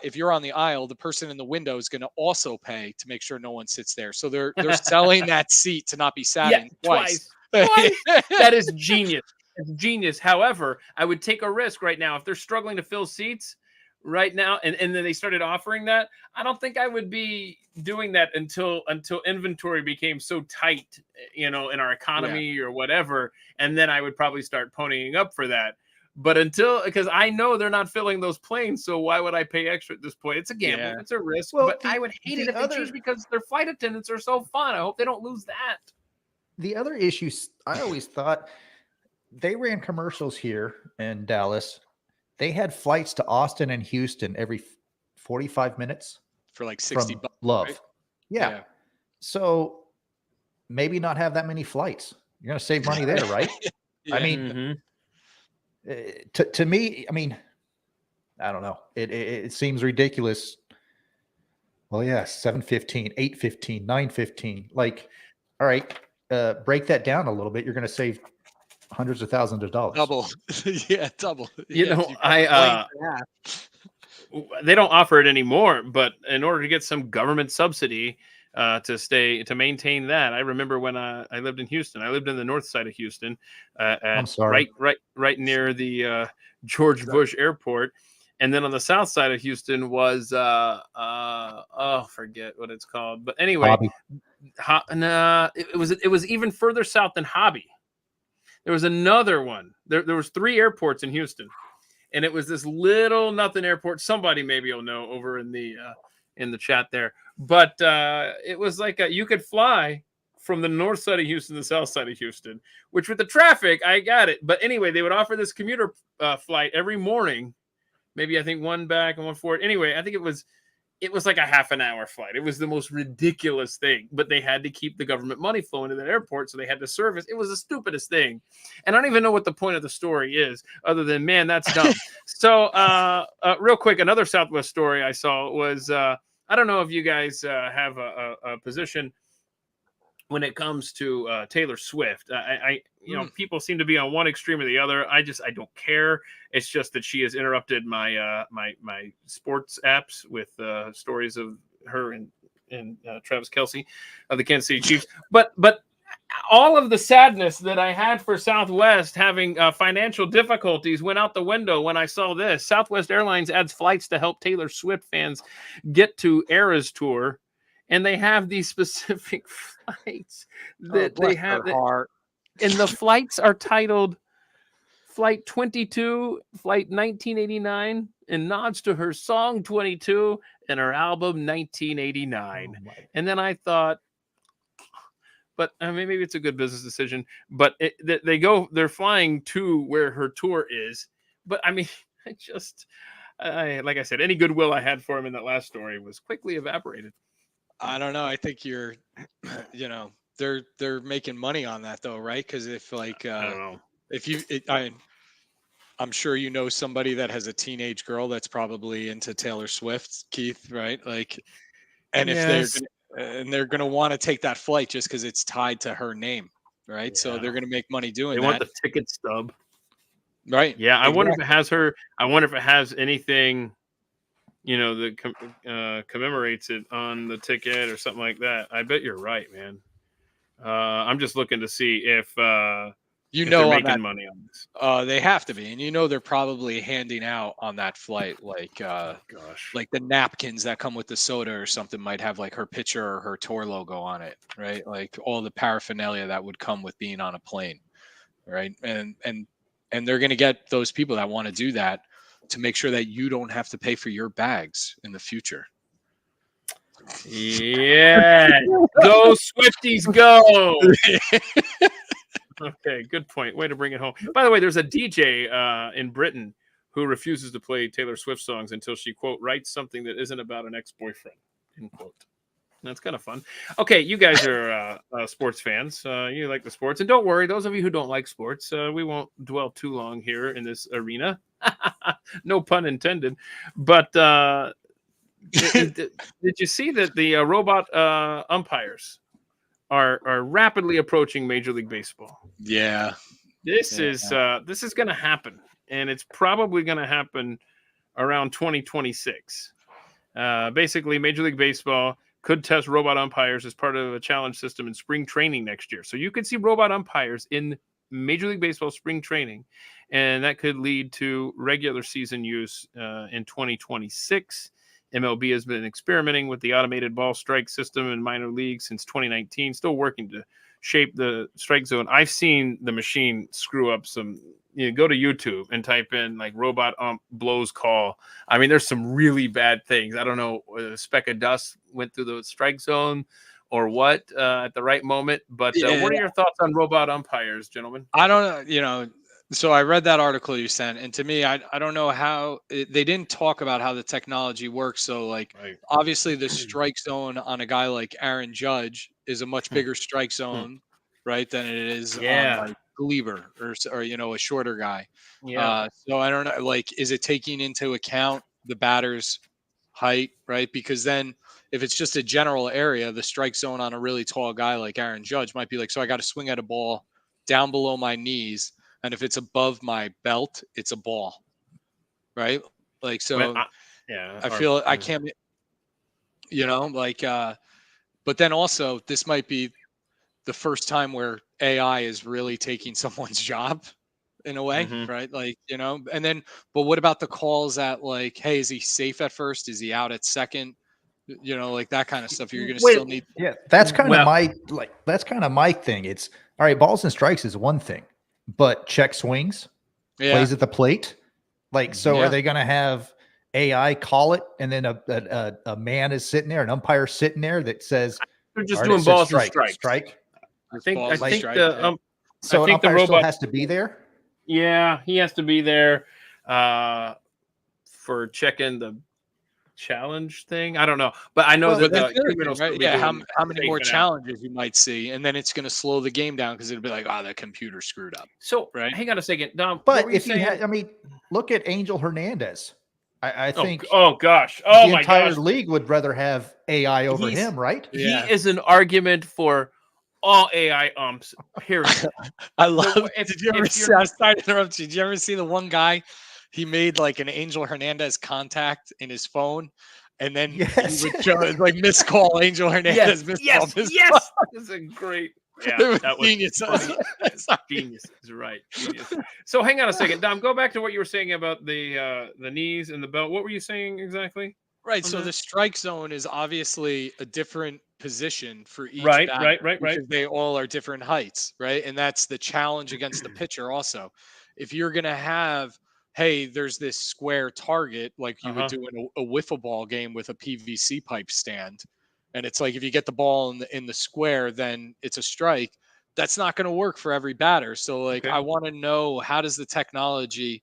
if you're on the aisle, the person in the window is going to also pay to make sure no one sits there. So they're selling that seat to not be sat in twice. That is genius. It's genius. However, I would take a risk right now if they're struggling to fill seats right now, and then they started offering that. I don't think I would be doing that until inventory became so tight, in our economy or whatever, and then I would probably start ponying up for that. But because I know they're not filling those planes, so why would I pay extra at this point? It's a gamble. Yeah. It's a risk. Well, but I would hate it if they choose because their flight attendants are so fun. I hope they don't lose that. The other issue, I always thought they ran commercials here in Dallas. They had flights to Austin and Houston every 45 minutes for like $60. Love. Right? Yeah. So maybe not have that many flights. You're going to save money there, right? Yeah. I mean, to me, I mean, I don't know. It seems ridiculous. Well, yeah, 7:15, 8:15, 9:15. Like, all right, break that down a little bit. You're going to save hundreds of thousands of dollars. Double. Yeah, double. They don't offer it anymore, but in order to get some government subsidy to maintain that, I remember when I lived in Houston. I lived in the north side of Houston, right near the George Bush Airport, and then on the south side of Houston was forget what it's called, but anyway, it was even further south than Hobby. There was another one. There was 3 airports in Houston, and it was this little nothing airport. Somebody maybe will know over in the chat there, but it was like you could fly from the north side of Houston to the south side of Houston, which with the traffic, I got it. But anyway, they would offer this commuter flight every morning. Maybe I think one back and one forward. Anyway, I think it was like a half an hour flight. It was the most ridiculous thing, but they had to keep the government money flowing to that airport, so they had to service. It was the stupidest thing. And I don't even know what the point of the story is other than, man, that's dumb. So real quick, another Southwest story I saw was, I don't know if you guys have a position when it comes to Taylor Swift. People seem to be on one extreme or the other. I don't care. It's just that she has interrupted my my sports apps with stories of her and Travis Kelce of the Kansas City Chiefs. But all of the sadness that I had for Southwest having financial difficulties went out the window when I saw this. Southwest Airlines adds flights to help Taylor Swift fans get to Eras Tour. And they have these specific flights that they have. And the flights are titled Flight 22, Flight 1989, and nods to her song 22 and her album 1989. And then I thought, but I mean, maybe it's a good business decision. But they're flying to where her tour is. But I mean, like I said, any goodwill I had for him in that last story was quickly evaporated. I don't know. I think you're, they're making money on that though, right? Because if I don't know if I'm sure you know somebody that has a teenage girl that's probably into Taylor Swift, Keith, right? Like, and if they're gonna want to take that flight just because it's tied to her name, right? Yeah. So they're gonna make money doing that. They want the ticket stub, right? Yeah, exactly. I wonder if it has her. I wonder if it has anything. That commemorates it on the ticket or something like that. I bet you're right, man. I'm just looking to see if they're making money on this. They have to be, and they're probably handing out on that flight like like the napkins that come with the soda or something might have like her picture or her tour logo on it, right? Like all the paraphernalia that would come with being on a plane, right? And they're gonna get those people that want to do that to make sure that you don't have to pay for your bags in the future. Yeah, go Swifties, go! Okay, good point. Way to bring it home. By the way, there's a DJ in Britain who refuses to play Taylor Swift songs until she, quote, writes something that isn't about an ex-boyfriend, end quote. That's kind of fun. Okay, you guys are sports fans. You like the sports. And don't worry, those of you who don't like sports, we won't dwell too long here in this arena. No pun intended. But did you see that the robot umpires are rapidly approaching Major League Baseball? Yeah. This is going to happen. And it's probably going to happen around 2026. Basically, Major League Baseball could test robot umpires as part of a challenge system in spring training next year. So you could see robot umpires in Major League Baseball spring training, and that could lead to regular season use in 2026. MLB has been experimenting with the automated ball strike system in minor leagues since 2019, still working to shape the strike zone. I've seen the machine screw up some. Go to YouTube and type in like robot blows call. I mean, there's some really bad things. I don't know, a speck of dust went through the strike zone or what at the right moment. But what are your thoughts on robot umpires, gentlemen? I don't know, so I read that article you sent, and to me, I don't know how they didn't talk about how the technology works. So obviously the strike zone on a guy like Aaron Judge is a much bigger strike zone, right, than it is on like Gleaver or a shorter guy. Yeah. So I don't know, like, is it taking into account the batter's height, right? Because then if it's just a general area, the strike zone on a really tall guy like Aaron Judge might be like, so I got to swing at a ball down below my knees, and if it's above my belt, it's a ball, right? Like, so I feel I can't, but then also this might be the first time where AI is really taking someone's job in a way, right? Like, and then, but what about the calls at like, hey, is he safe at first? Is he out at second? Like that kind of stuff. You're going to still need. Yeah, that's kind of my thing. It's all right. Balls and strikes is one thing, but check swings, plays at the plate. Like, so are they going to have AI call it, and then a man is sitting there, an umpire sitting there that says, They're just "All right, doing it said balls and strike, strikes. strike." I think balls and the strikes, yeah. So I an think the umpire still robot has to be there. Yeah, he has to be there for checking the challenge thing. I don't know, but I know But that that's the the other human thing, will still right? be Yeah, doing how many more taking out. challenges you might see, and then it's going to slow the game down because it'll be like, oh, the computer screwed up. So Right. hang on a second, Dom. what But were you if you saying? had, I mean, look at Angel Hernandez. I think oh gosh, the oh my entire gosh, league would rather have AI over He's- him, right? Yeah. he is an argument for all AI umps. Period. I love. if- Did you ever if see? you're- I started to interrupt you. Did you ever see the one guy? He made like an Angel Hernandez contact in his phone, and then Yes. he would show it like missed call Angel Hernandez. Missed call, missed yes. call. This is a great. Yeah, It was that was genius. funny. Genius is right. Genius. So hang on a second, Dom. Go back to what you were saying about the knees and the belt. What were you saying exactly? Right. on So that? the strike zone is obviously a different position for each Right, batter right. because they all are different heights, right? And that's the challenge against the pitcher also. If you're going to have, hey, there's this square target like you would do in a wiffle ball game with a PVC pipe stand, and it's like if you get the ball in the square, then it's a strike. That's not going to work for every batter. So like Okay. I want to know, how does the technology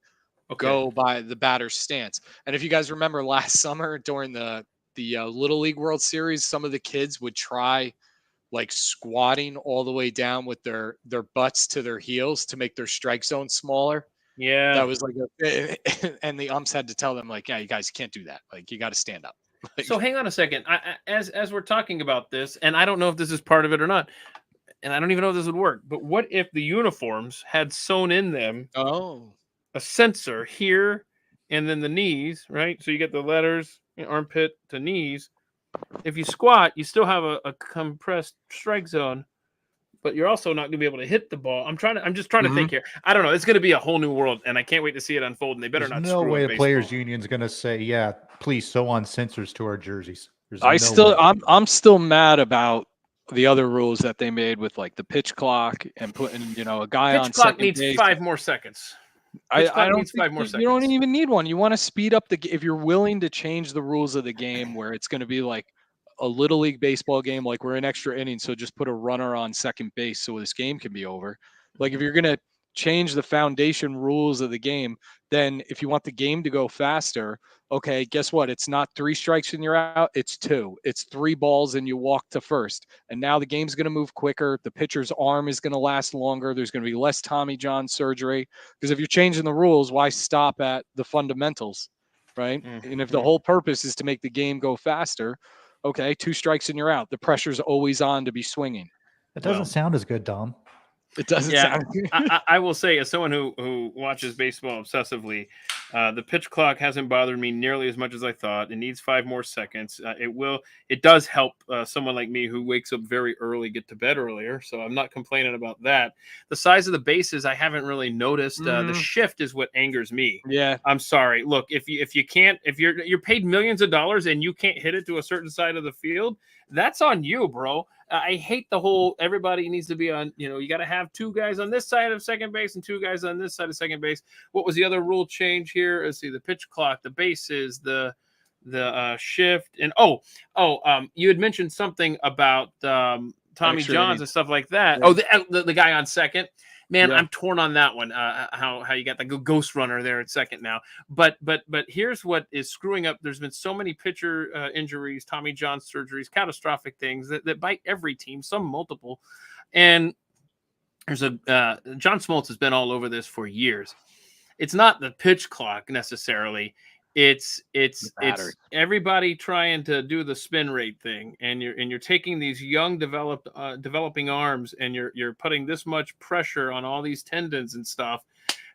go by the batter's stance? And if you guys remember last summer during the Little League World Series, some of the kids would try like squatting all the way down with their butts to their heels to make their strike zone smaller. Yeah. That was like and the umps had to tell them like, yeah, you guys can't do that. Like you got to stand up. Like, So hang on a second. As we're talking about this, and I don't know if this is part of it or not, and I don't even know if this would work. But what if the uniforms had sewn in them a sensor here and then the knees, right? So you get the letters, armpit to knees. If you squat, you still have a compressed strike zone, but you're also not going to be able to hit the ball. I'm just trying to think here. I don't know. It's going to be a whole new world, and I can't wait to see it unfold. And they better There's not no screw way up the baseball. players' union's going to say, "Yeah, please sew on sensors to our jerseys." There's I no still way. I'm still mad about the other rules that they made with like the pitch clock and putting, a guy on Pitch clock second needs base. 5 more seconds. I Pitch clock don't needs think 5 more you don't seconds. even need one. You want to speed up if you're willing to change the rules of the game where it's going to be like a little league baseball game, like we're in extra innings, so just put a runner on second base so this game can be over. Like if you're going to change the foundation rules of the game, then if you want the game to go faster, okay, guess what? It's not 3 strikes and you're out. It's 2. It's 3 balls and you walk to first. And now the game's going to move quicker. The pitcher's arm is going to last longer. There's going to be less Tommy John surgery. Because if you're changing the rules, why stop at the fundamentals, right? And if the whole purpose is to make the game go faster, okay, 2 strikes and you're out. The pressure's always on to be swinging. That doesn't sound as good, Dom. It doesn't Yeah, sound good. I will say, as someone who watches baseball obsessively, the pitch clock hasn't bothered me nearly as much as I thought. It needs 5 more seconds. It does help someone like me who wakes up very early get to bed earlier. So I'm not complaining about that. The size of the bases, I haven't really noticed. The shift is what angers me. Yeah, I'm sorry. Look, if you're paid millions of dollars and you can't hit it to a certain side of the field, that's on you, bro. I hate the whole everybody needs to be on, you got to have 2 guys on this side of second base and 2 guys on this side of second base. What was the other rule change here? Let's see, the pitch clock, the bases, the shift. And you had mentioned something about Tommy Extra Johns innings. and stuff like that. Yeah. Oh, the guy on second. Man, Yeah. I'm torn on that one. How you got the ghost runner there at second now. But here's what is screwing up. There's been so many pitcher injuries, Tommy John surgeries, catastrophic things that bite every team, some multiple. And there's John Smoltz has been all over this for years. It's not the pitch clock necessarily. It's everybody trying to do the spin rate thing, and you're taking these young developing arms, and you're putting this much pressure on all these tendons and stuff,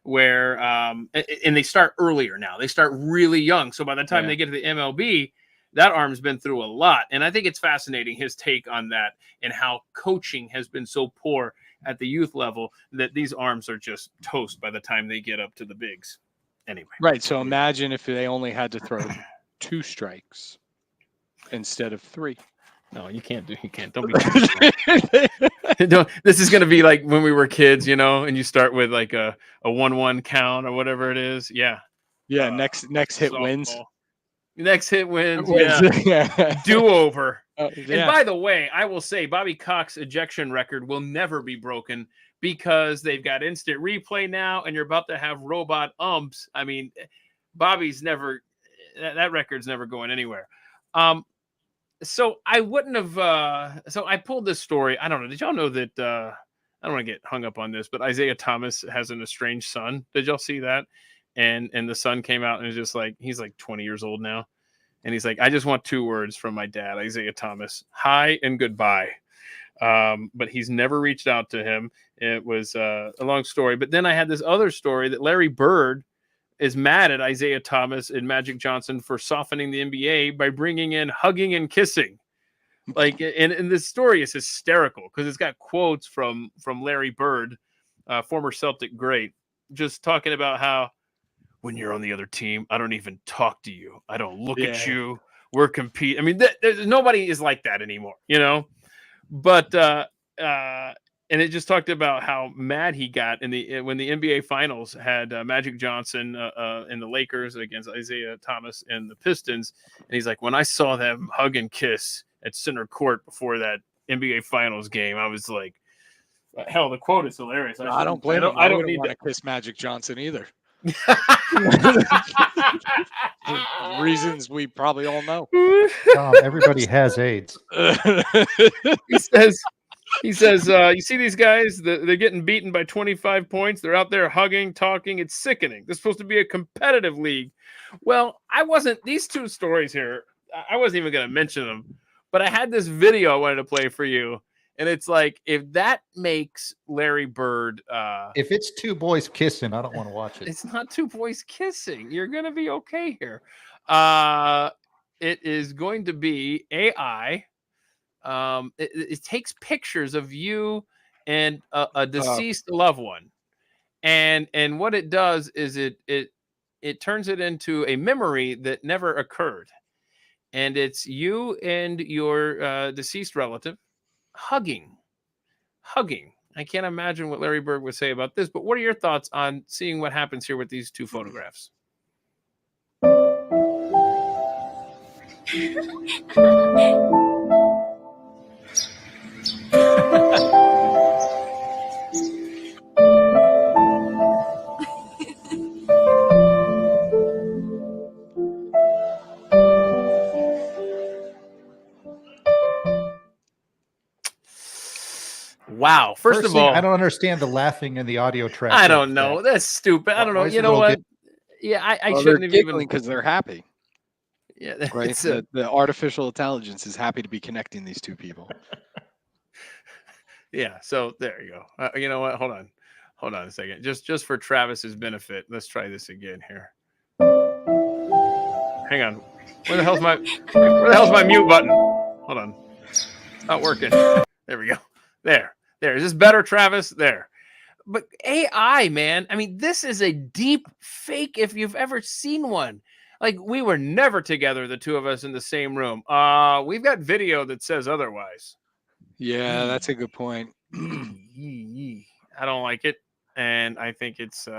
where and they start earlier now. They start really young, so by the time they get to the MLB, that arm's been through a lot. And I think it's fascinating his take on that and how coaching has been so poor at the youth level that these arms are just toast by the time they get up to the bigs. Anyway. Right. So imagine if they only had to throw 2 strikes instead of 3. No, you can't. Don't be. This is going to be like when we were kids, and you start with like a 1-1 count or whatever it is. Yeah. Yeah, next hit wins. softball. Next hit wins. Wins. Yeah. Do-over. And Yeah. by the way, I will say Bobby Cox's ejection record will never be broken because they've got instant replay now, and you're about to have robot umps. I mean, Bobby's never that record's never going anywhere. So I wouldn't have. So I pulled this story. I don't know. Did y'all know that? I don't want to get hung up on this, but Isaiah Thomas has an estranged son. Did y'all see that? And the son came out and is just like, he's like 20 years old now. And he's like, I just want 2 words from my dad, Isaiah Thomas, hi and goodbye. But he's never reached out to him. It was a long story. But then I had this other story that Larry Bird is mad at Isaiah Thomas and Magic Johnson for softening the NBA by bringing in hugging and kissing. Like, and this story is hysterical because it's got quotes from Larry Bird, former Celtic great, just talking about how when you're on the other team, I don't even talk to you. I don't look at you. We're competing. I mean, nobody is like that anymore, you know? But, and it just talked about how mad he got when the NBA Finals had Magic Johnson and the Lakers against Isaiah Thomas and the Pistons. And he's like, when I saw them hug and kiss at center court before that NBA Finals game, I was like, hell, the quote is hilarious. I don't blame him. I don't need to kiss Magic Johnson either. Reasons we probably all know. Tom, everybody has AIDS. He says, you see these guys, they're getting beaten by 25 points. They're out there hugging, talking. It's sickening. This is supposed to be a competitive league. Well, these 2 stories here, I wasn't even going to mention them, but I had this video I wanted to play for you. And it's like, if that makes Larry Bird... if it's 2 boys kissing, I don't want to watch it. It's not 2 boys kissing. You're going to be okay here. It is going to be AI. It takes pictures of you and a deceased loved one. And what it does is it turns it into a memory that never occurred. And it's you and your deceased relative hugging. I can't imagine what Larry Bird would say about this, but what are your thoughts on seeing what happens here with these 2 photographs? Wow. First of all, I don't understand the laughing in the audio track. I don't know. That's stupid. I don't know. You know what? Yeah, I shouldn't have even because they're happy. Yeah, right. The artificial intelligence is happy to be connecting these 2 people. Yeah. So there you go. You know what? Hold on a second. Just for Travis's benefit, let's try this again here. Hang on. Where the hell's my mute button? Hold on. It's not working. There we go. There. Is this better, Travis? There. But AI, man, I mean, this is a deep fake if you've ever seen one. Like, we were never together, the 2 of us in the same room. We've got video that says otherwise. Yeah, that's a good point. I don't like it, and I think it's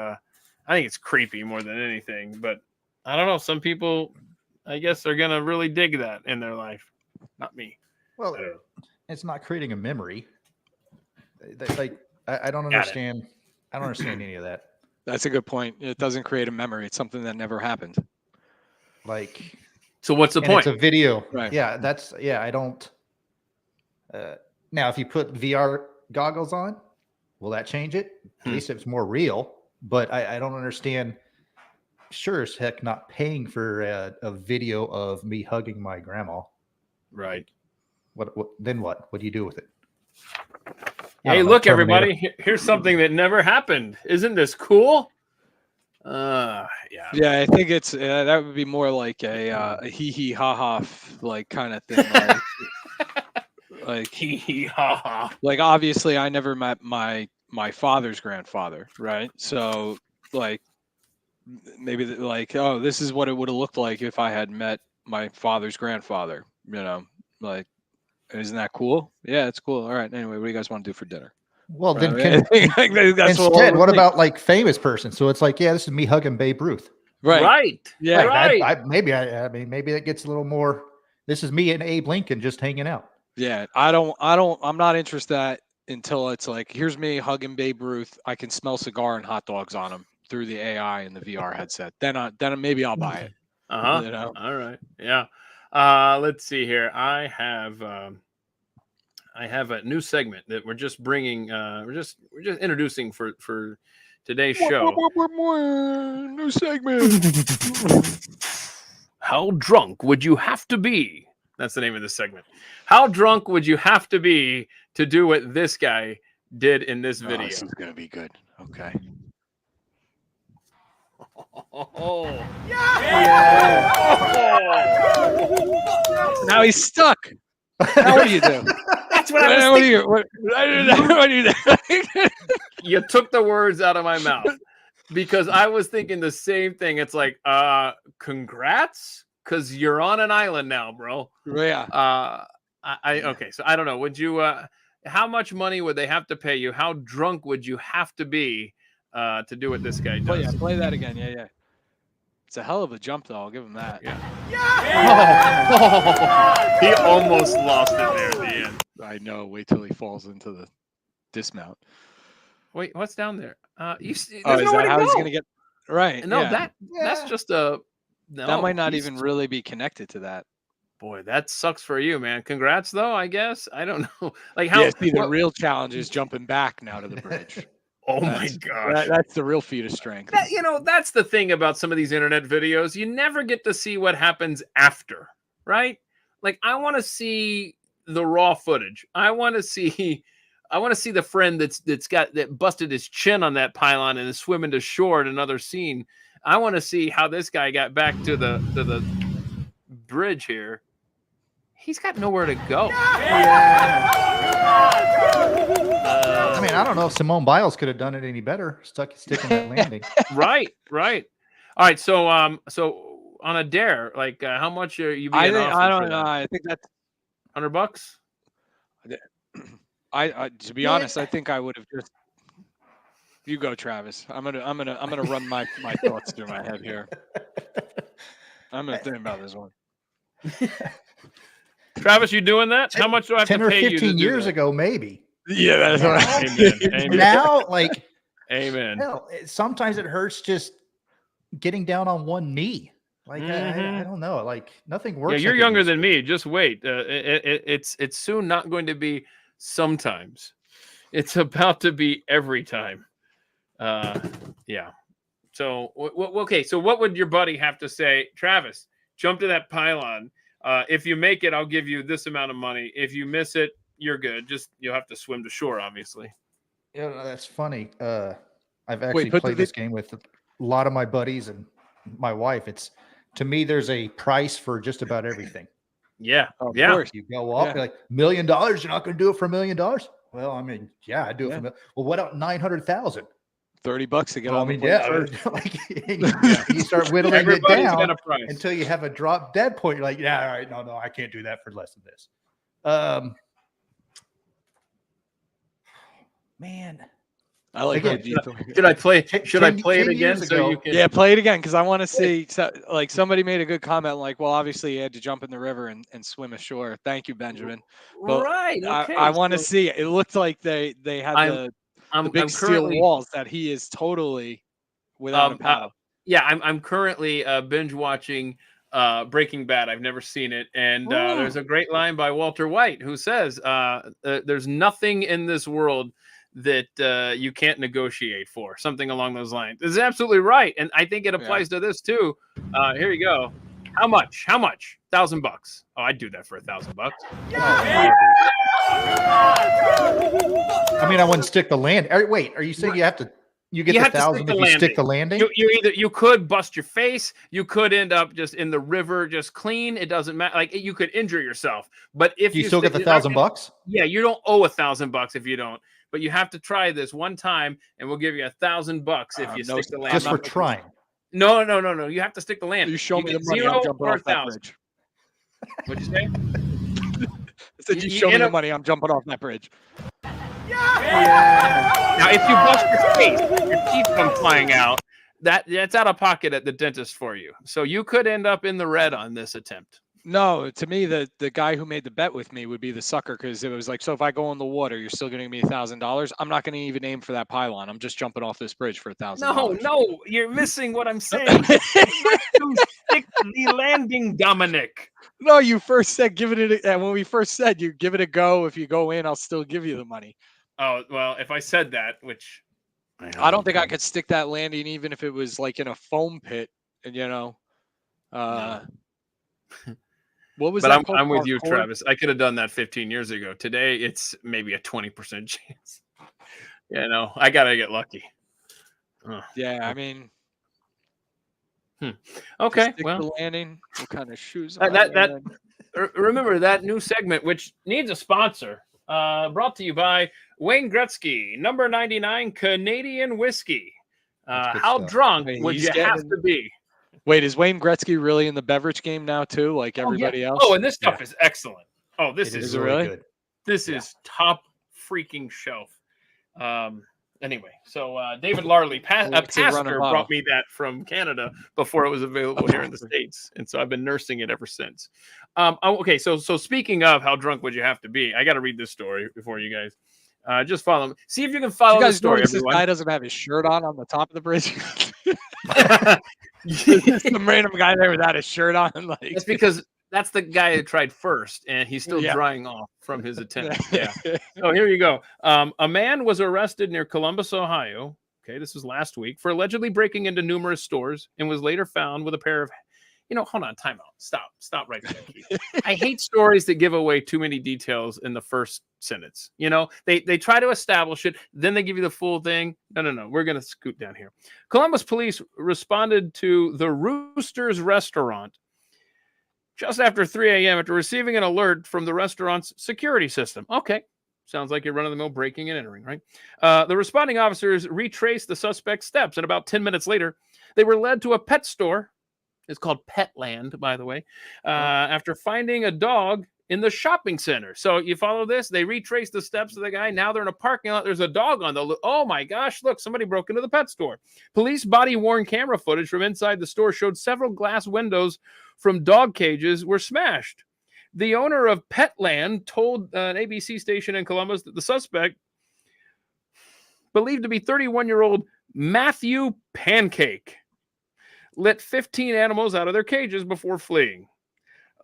creepy more than anything. But I don't know. Some people, I guess, are gonna really dig that in their life. Not me. Well, it's not creating a memory. Like, I don't understand. I don't understand any of that. That's a good point. It doesn't create a memory. It's something that never happened. Like, so what's the point? It's a video. Right. Yeah, I don't. Now, if you put VR goggles on, will that change it? At least it's more real. But I don't understand. Sure as heck not paying for a video of me hugging my grandma. Right. What then what? What do you do with it? Hey, look, everybody. Here's something that never happened. Isn't this cool? Yeah. Yeah, I think it's that would be more like a hee hee ha ha like kind of thing. Like hee hee ha ha. Like, obviously, I never met my father's grandfather, right? So, like, maybe like, oh, this is what it would have looked like if I had met my father's grandfather. You know, like, isn't that cool? Yeah, it's cool. All right. Anyway, what do you guys want to do for dinner? Well, then that's instead, what about like famous person? So it's like, yeah, this is me hugging Babe Ruth. Right. Yeah. Like, maybe maybe that gets a little more. This is me and Abe Lincoln just hanging out. Yeah. I'm not interested until it's like, here's me hugging Babe Ruth. I can smell cigar and hot dogs on him through the AI and the VR headset. Then maybe I'll buy it. You know? All right. Yeah. Let's see here. I have a new segment that we're just bringing. We're just introducing for today's show. New segment. How drunk would you have to be? That's the name of this segment. How drunk would you have to be to do what this guy did in this video? This is gonna be good. Okay. Oh, yeah. Now he's stuck. Now what do you do? That's what I was thinking. What do you do? You took the words out of my mouth because I was thinking the same thing. It's like, congrats, because you're on an island now, bro. Yeah. Okay, so I don't know. Would you? How much money would they have to pay you? How drunk would you have to be to do what this guy does? Play that again. Yeah. It's a hell of a jump, though. I'll give him that. Yeah. Oh, he almost lost it there at the end. I know. Wait till he falls into the dismount. Wait, what's down there? Is that how he's gonna get? Right. No, yeah. that's just a. No, that might not even really be connected to that. Boy, that sucks for you, man. Congrats, though. I guess I don't know. Like how? Yeah. See, the real challenge is jumping back now to the bridge. My gosh. That's the real feat of strength. That's the thing about some of these internet videos. You never get to see what happens after, right? Like, I want to see the raw footage. I want to see the friend that busted his chin on that pylon and is swimming to shore in another scene. I want to see how this guy got back to the bridge here. He's got nowhere to go. I mean, I don't know if Simone Biles could have done it any better. Sticking that landing. Right. All right. So on a dare, like how much are you? I don't know. I think that's $100. I to be honest, I think I would have just. You go, Travis. I'm gonna run my thoughts through my head here. I'm gonna think about this one. Travis, you doing that? How much do I have to pay you? 10 or 15 years ago, maybe. Yeah, that's right. Amen. Now, like, amen. Hell, sometimes it hurts just getting down on one knee. Like, I don't know. Like, nothing works. Yeah, you're younger than me. Just wait. It's soon not going to be sometimes. It's about to be every time. Yeah. So, okay. So what would your buddy have to say? Travis, jump to that pylon. If you make it, I'll give you this amount of money. If you miss it, you're good. Just you'll have to swim to shore, obviously. Yeah, that's funny. I've actually played this game with a lot of my buddies and my wife. To me, there's a price for just about everything. Yeah, of course. You go up, you're like $1 million. You're not going to do it for $1 million. Well, I mean, yeah, I do it for well, what about 900,000? $30 to get on. I mean, like you start whittling it down until you have a drop dead point. You're like, yeah, all right, no, I can't do that for less than this. Man, I like it. Should I play it again? So you can... Yeah, play it again because I want to see. So, like somebody made a good comment, like, well, obviously you had to jump in the river and swim ashore. Thank you, Benjamin. But right. Okay, I want to see it. It looked like they had the big steel walls that he is totally without a paddle. Yeah, I'm currently binge watching Breaking Bad. I've never seen it, and there's a great line by Walter White who says, "There's nothing in this world that you can't negotiate for." Something along those lines. This is absolutely right, and I think it applies to this too. Here you go. How much? $1,000. Oh, I'd do that for $1,000. I mean, I wouldn't stick the land. Wait, are you saying you get the 1,000 if you stick the landing? You could bust your face. You could end up just in the river, just clean. It doesn't matter. Like you could injure yourself. But if you still get the $1,000, yeah, you don't owe $1,000 if you don't. But you have to try this one time, and we'll give you $1,000 if you stick the landing. Just for trying. No. You have to stick the landing. You show me the money. I'm jumping off that bridge. What'd you say? I said, you show me the money. I'm jumping off that bridge. Yeah. Now, if you bust your face, your teeth come flying out. that's out of pocket at the dentist for you. So you could end up in the red on this attempt. No, to me, the guy who made the bet with me would be the sucker, because it was like, so if I go in the water, you're still going to give me $1,000. I'm not going to even aim for that pylon. I'm just jumping off this bridge for $1,000. No, you're missing what I'm saying. You have to stick the landing, Dominic. No, you first said give it and when we first said you give it a go. If you go in, I'll still give you the money. Oh, well, if I said that, which I don't think I could stick that landing even if it was like in a foam pit, and No. What was but that? I'm with you, Travis. I could have done that 15 years ago. Today, it's maybe a 20% chance. I got to get lucky. Yeah, I mean. Okay, well, the landing. What kind of shoes? Remember that new segment, which needs a sponsor, brought to you by Wayne Gretzky, number 99 Canadian whiskey. How stuff. drunk Wait, would he's you have to be? Wait, is Wayne Gretzky really in the beverage game now too, like everybody else? Oh, and this stuff is excellent. Oh, this is really good. This is top freaking shelf. Anyway, so David Larley, a pastor, brought me that from Canada before it was available here in the States. And so I've been nursing it ever since. Okay, so speaking of how drunk would you have to be, I got to read this story before you guys. Just follow me. See if you can follow the story, everyone. This guy doesn't have his shirt on the top of the bridge. Some random guy there without his shirt on. That's because that's the guy who tried first, and he's still drying off from his attempt. Yeah. So here you go. A man was arrested near Columbus, Ohio. Okay, this was last week for allegedly breaking into numerous stores and was later found with a pair of. Hold on, time out. Stop right there, Keith. I hate stories that give away too many details in the first sentence. They try to establish it, then they give you the full thing. No. We're going to scoot down here. Columbus police responded to the Roosters restaurant just after 3 a.m. after receiving an alert from the restaurant's security system. Okay. Sounds like you're run-of-the-mill breaking and entering, right? The responding officers retraced the suspect's steps, and about 10 minutes later, they were led to a pet store. It's called Petland, by the way, after finding a dog in the shopping center. So you follow this? They retrace the steps of the guy. Now they're in a parking lot. There's a dog on the oh my gosh, look, somebody broke into the pet store. Police body-worn camera footage from inside the store showed several glass windows from dog cages were smashed. The owner of Petland told an ABC station in Columbus that the suspect, believed to be 31-year-old Matthew Pancake, let 15 animals out of their cages before fleeing.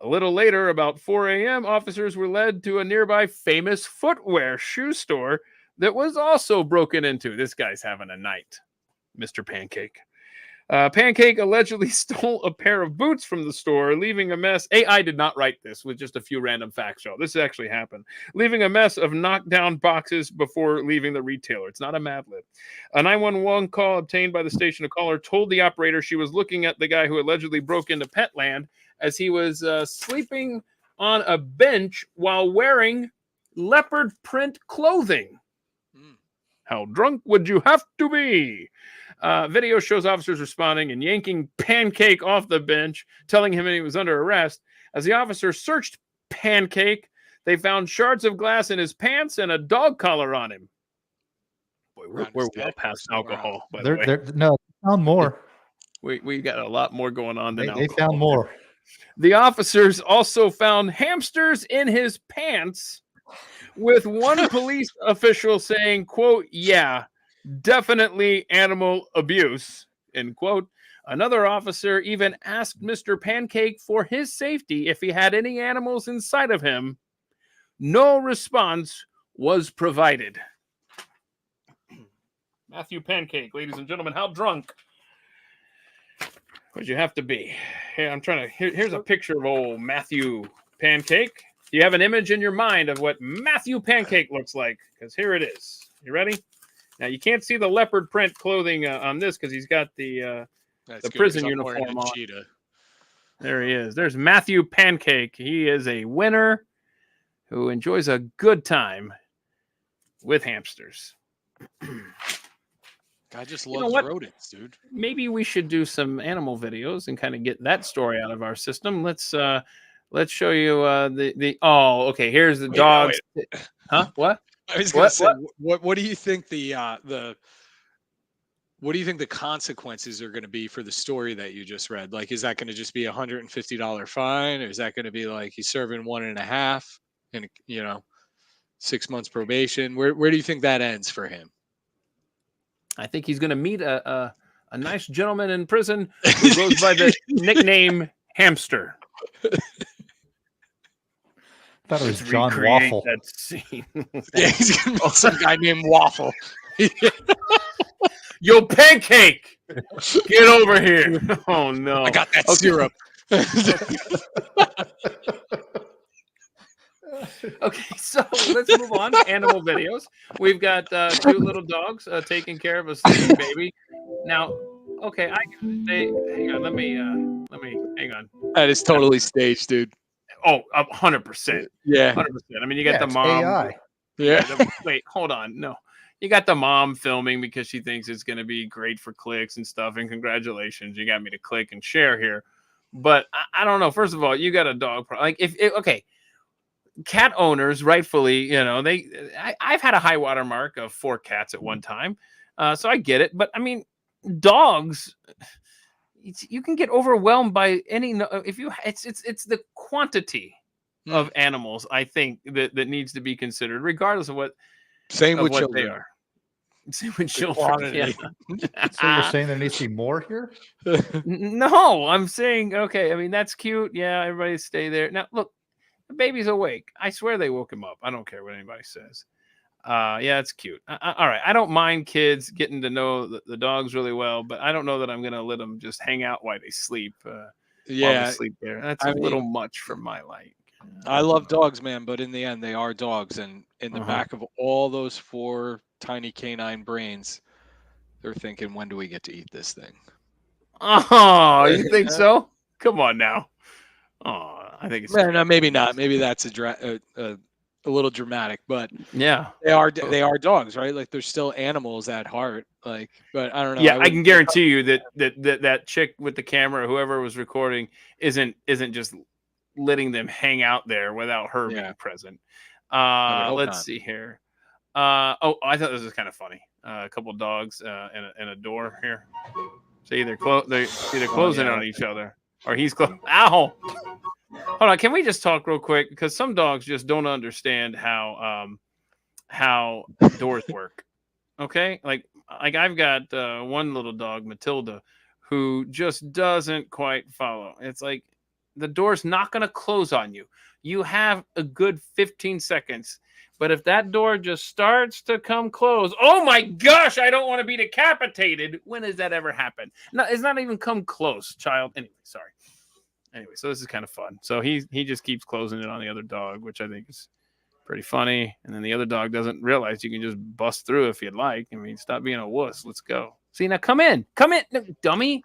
A little later, about 4 a.m., officers were led to a nearby famous footwear shoe store that was also broken into. This guy's having a night, Mr. Pancake. Pancake allegedly stole a pair of boots from the store, leaving a mess. AI did not write this with just a few random facts, y'all. This actually happened. Leaving a mess of knocked down boxes before leaving the retailer. It's not a Mad Lib. A 911 call obtained by the station. A caller told the operator she was looking at the guy who allegedly broke into Petland as he was sleeping on a bench while wearing leopard print clothing. How drunk would you have to be? Video shows officers responding and yanking Pancake off the bench, telling him he was under arrest. As the officers searched Pancake, they found shards of glass in his pants and a dog collar on him. Boy, we're well past alcohol. By the way. No, they found more. We got a lot more going on than they found more. The officers also found hamsters in his pants, with one police official saying, quote, "Yeah, definitely animal abuse," end quote. Another officer even asked Mr. Pancake for his safety if he had any animals inside of him. No response was provided. Matthew Pancake, ladies and gentlemen, how drunk would you have to be? Hey, I'm trying to. Here's a picture of old Matthew Pancake. Do you have an image in your mind of what Matthew Pancake looks like? Because here it is. You ready? Now, you can't see the leopard print clothing on this because he's got the prison uniform on. Cheetah. There he is. There's Matthew Pancake. He is a winner who enjoys a good time with hamsters. I just love rodents, dude. Maybe we should do some animal videos and kind of get that story out of our system. Let's show you the okay, here's the dogs. Huh? What? I was gonna say, what do you think the what do you think the consequences are going to be for the story that you just read? Like, is that going to just be $150 fine, or is that going to be like he's serving 1.5 and 6 months probation? Where do you think that ends for him? I think he's going to meet a nice gentleman in prison who goes by the nickname Hamster. I thought it was Let's John recreate Waffle. that scene. Yeah, he's going to meet some guy named Waffle. Yo, Pancake, get over here. Oh, no. I got that syrup. Okay, so let's move on to animal videos. We've got cute little dogs taking care of a sleeping baby. Now, okay, hang on. Let me hang on. That is totally staged, dude. Oh, 100%. Yeah. 100%. I mean, you got the it's mom. AI. Yeah. Wait, hold on. No. You got the mom filming because she thinks it's going to be great for clicks and stuff. And congratulations, you got me to click and share here. But I don't know. First of all, you got a dog. Like, okay, cat owners, rightfully, I've had a high water mark of 4 cats at one time. So I get it. But I mean, dogs, you can get overwhelmed by any, it's the quantity of animals, I think, that needs to be considered, regardless of what. Same with what children. they are. Same with children. Yeah. So you're saying there needs to be more here? No, I'm saying, okay, I mean, that's cute. Yeah, everybody stay there. Now, look, the baby's awake. I swear they woke him up. I don't care what anybody says. Yeah, it's cute. All right. I don't mind kids getting to know the dogs really well, but I don't know that I'm going to let them just hang out while they sleep. While they sleep there. That's a little much for my life. I love dogs, man, but in the end, they are dogs. And in the back of all those 4 tiny canine brains, they're thinking, when do we get to eat this thing? Oh, you think so? Come on now. Oh, I think it's no, maybe not. Maybe that's a little dramatic, but yeah, they are dogs, right? Like, they're still animals at heart. Like, but I don't know. Yeah, I can guarantee you that chick with the camera, whoever was recording, isn't just letting them hang out there without her being present. Let's see here. I thought this was kind of funny. A couple of dogs and a door here. So they're closing on each other, or he's close. Ow! Hold on, can we just talk real quick? Because some dogs just don't understand how doors work. Okay, like I've got one little dog, Matilda, who just doesn't quite follow. It's like, the door's not going to close on you. You have a good 15 seconds. But if that door just starts to come close, oh my gosh, I don't want to be decapitated. When has that ever happened? No, it's not even come close, child. Anyway, sorry. Anyway, so this is kind of fun. So he just keeps closing it on the other dog, which I think is pretty funny. And then the other dog doesn't realize you can just bust through if you'd like. I mean, stop being a wuss. Let's go. See, now come in, no, dummy.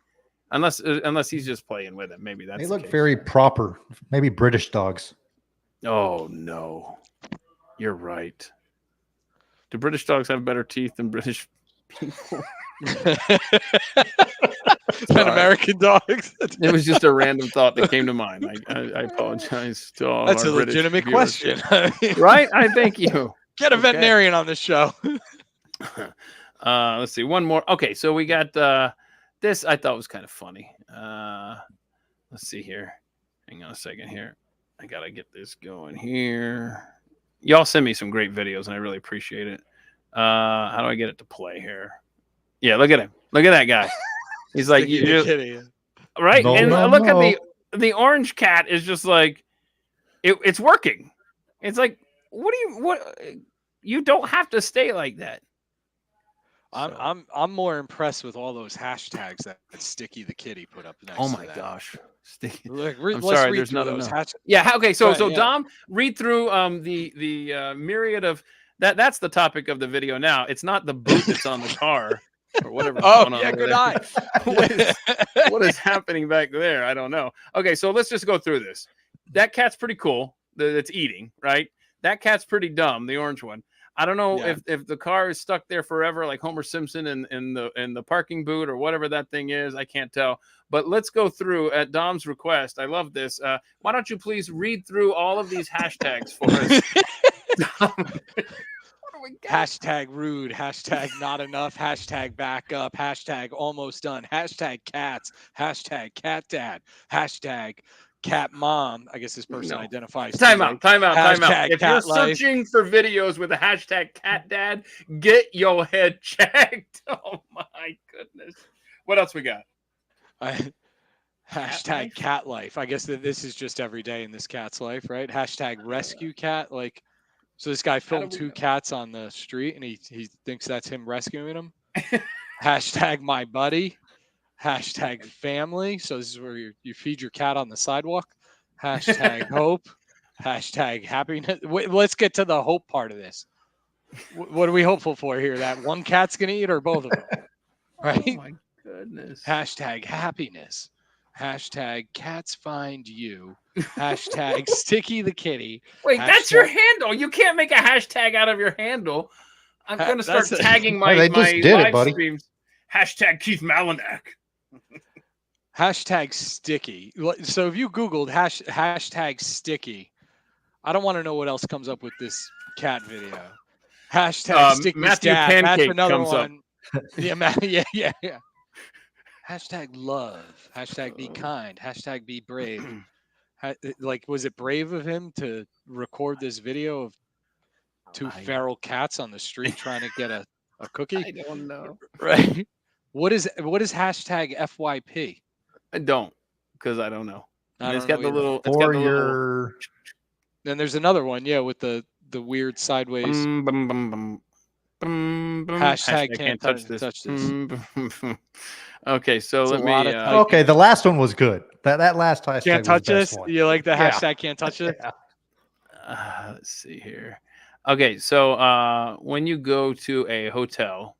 Unless he's just playing with it. Maybe that's. They look very proper. Maybe British dogs. Oh no, you're right. Do British dogs have better teeth than British people? Than American dogs? It was just a random thought that came to mind. I apologize to all. That's our a British legitimate viewers. question, Right? I thank you. Get a veterinarian on the show. Let's see, one more. Okay, so we got this. I thought was kind of funny. Let's see here. Hang on a second here. I gotta get this going here. Y'all send me some great videos, and I really appreciate it. How do I get it to play here? Yeah, look at him. Look at that guy. He's like, right? No, and no, look no. at the orange cat is just like, it's working. It's like, what you don't have to stay like that. I'm more impressed with all those hashtags that Sticky the Kitty put up next. Oh to my that. gosh. Look, I'm sorry, there's not enough. Yeah, okay, so Dom, read through the myriad of that's the topic of the video now. It's not the boot that's on the car or whatever. Oh, yeah, good eye. What is happening back there? I don't know. Okay, so let's just go through this. That cat's pretty cool. That's eating, right? That cat's pretty dumb, the orange one. I don't know if the car is stuck there forever, like Homer Simpson in the parking boot or whatever that thing is. I can't tell. But let's go through at Dom's request. I love this. Why don't you please read through all of these hashtags for us? Dom, Hashtag rude. Hashtag not enough. Hashtag back up. Hashtag almost done. Hashtag cats. Hashtag cat dad. Hashtag cat mom. I guess this person identifies. Time out. Hashtag If you're cat life. searching for videos with the hashtag cat dad, get your head checked. Oh my goodness. What else we got? Hashtag cat life. I guess that this is just every day in this cat's life, right? Hashtag rescue cat. Like, so this guy filmed 2 cats on the street and he thinks that's him rescuing them. Hashtag my buddy. Hashtag family. So this is where you feed your cat on the sidewalk. Hashtag hope. Hashtag happiness. Let's get to the hope part of this. What are we hopeful for here? That one cat's going to eat or both of them? Right? Oh my goodness. Hashtag happiness. Hashtag cats find you. Hashtag sticky the kitty. Wait, that's your handle. You can't make a hashtag out of your handle. I'm going to start tagging my live streams. Hashtag Keith Malinak. Hashtag sticky. So if you Googled hashtag sticky, I don't want to know what else comes up with this cat video. Hashtag sticky Matthew dad. That's Pancake another comes one. Yeah. Hashtag love. Hashtag be kind. Hashtag be brave. Like, was it brave of him to record this video of 2 feral cats on the street trying to get a cookie? I don't know. Right. What is hashtag FYP? I don't, because I don't know. It's got the either. little. Or your. Then there's another one, with the weird sideways. Hashtag can't touch this. Okay, so let me. Okay, the last one was good. That last hashtag can't touch was the best this. one. You like the hashtag can't touch it? Let's see here. Okay, so when you go to a hotel,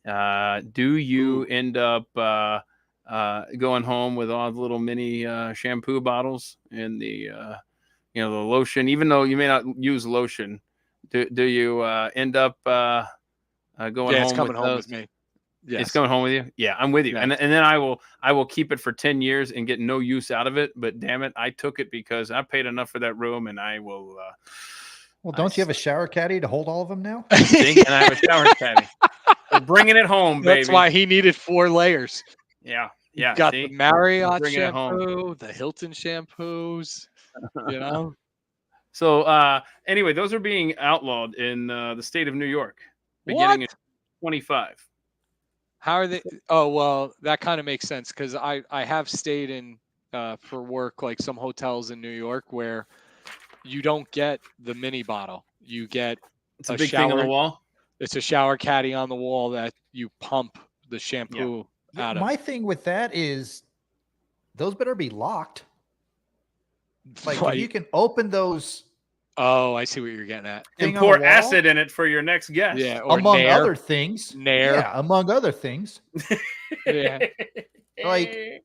do you end up going home with all the little mini shampoo bottles and the the lotion? Even though you may not use lotion, do you end up going home? It's coming home with me. Yes. It's coming home with you. Yeah, I'm with you. Yes. And then I will keep it for 10 years and get no use out of it. But damn it, I took it because I paid enough for that room, and I will. Well, don't you have a shower caddy to hold all of them now? And I have a shower caddy. We're bringing it home, baby. That's why he needed 4 layers. Yeah. Got the Marriott shampoo, the Hilton shampoos. So anyway, those are being outlawed in the state of New York, beginning in 25. How are they? Oh, well, that kind of makes sense because I have stayed in for work, like some hotels in New York where you don't get the mini bottle. You get a big thing on the wall. It's a shower caddy on the wall that you pump the shampoo out of. My thing with that is those better be locked. Like if you can open those. Oh, I see what you're getting at. And pour acid in it for your next guest. Yeah, or among other things. Yeah, among other things. Yeah. Like,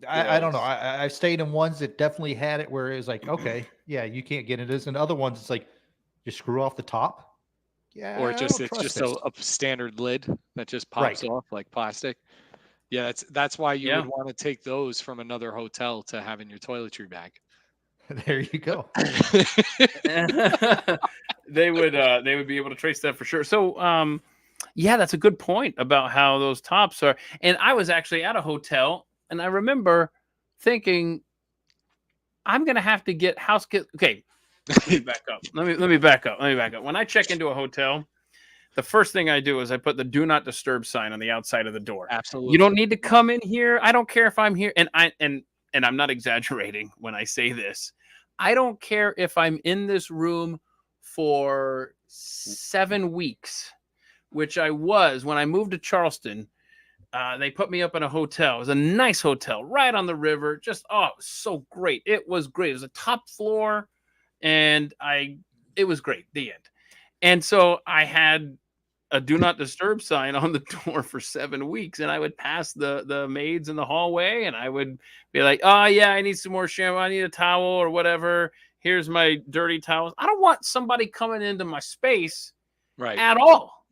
I don't know. I've stayed in ones that definitely had it where it was like, okay, yeah, you can't get it. And other ones, it's like, you screw off the top. Yeah. Or it's just a standard lid that just pops off like plastic. Yeah, that's why you would want to take those from another hotel to have in your toiletry bag. There you go. They would be able to trace that for sure. So that's a good point about how those tops are. And I was actually at a hotel and I remember thinking I'm gonna have to get okay. Let me back up. Let me back up. When I check into a hotel, the first thing I do is I put the do not disturb sign on the outside of the door. Absolutely. You don't need to come in here. I don't care if I'm here. And I'm not exaggerating when I say this. I don't care if I'm in this room for 7 weeks, which I was when I moved to Charleston. They put me up in a hotel. It was a nice hotel right on the river. Just, it was so great. It was great. It was a top floor, and it was great. The end. And so I had a do not disturb sign on the door for 7 weeks, and I would pass the maids in the hallway, and I would be like, oh yeah, I need some more shampoo, I need a towel or whatever, here's my dirty towels. I don't want somebody coming into my space at all.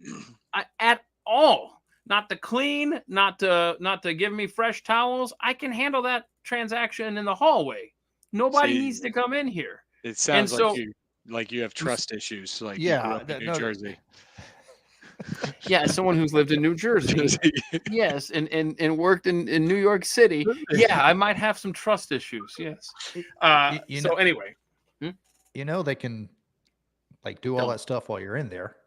At all. Not to clean, not to give me fresh towels. I can handle that transaction in the hallway. Nobody needs to come in here. It sounds like like you have trust issues, like you Yeah, grew up in New Jersey. Yeah, as someone who's lived in New Jersey, yes, and worked in New York City, yeah, I might have some trust issues. Yes. So anyway, they can like do all that stuff while you're in there.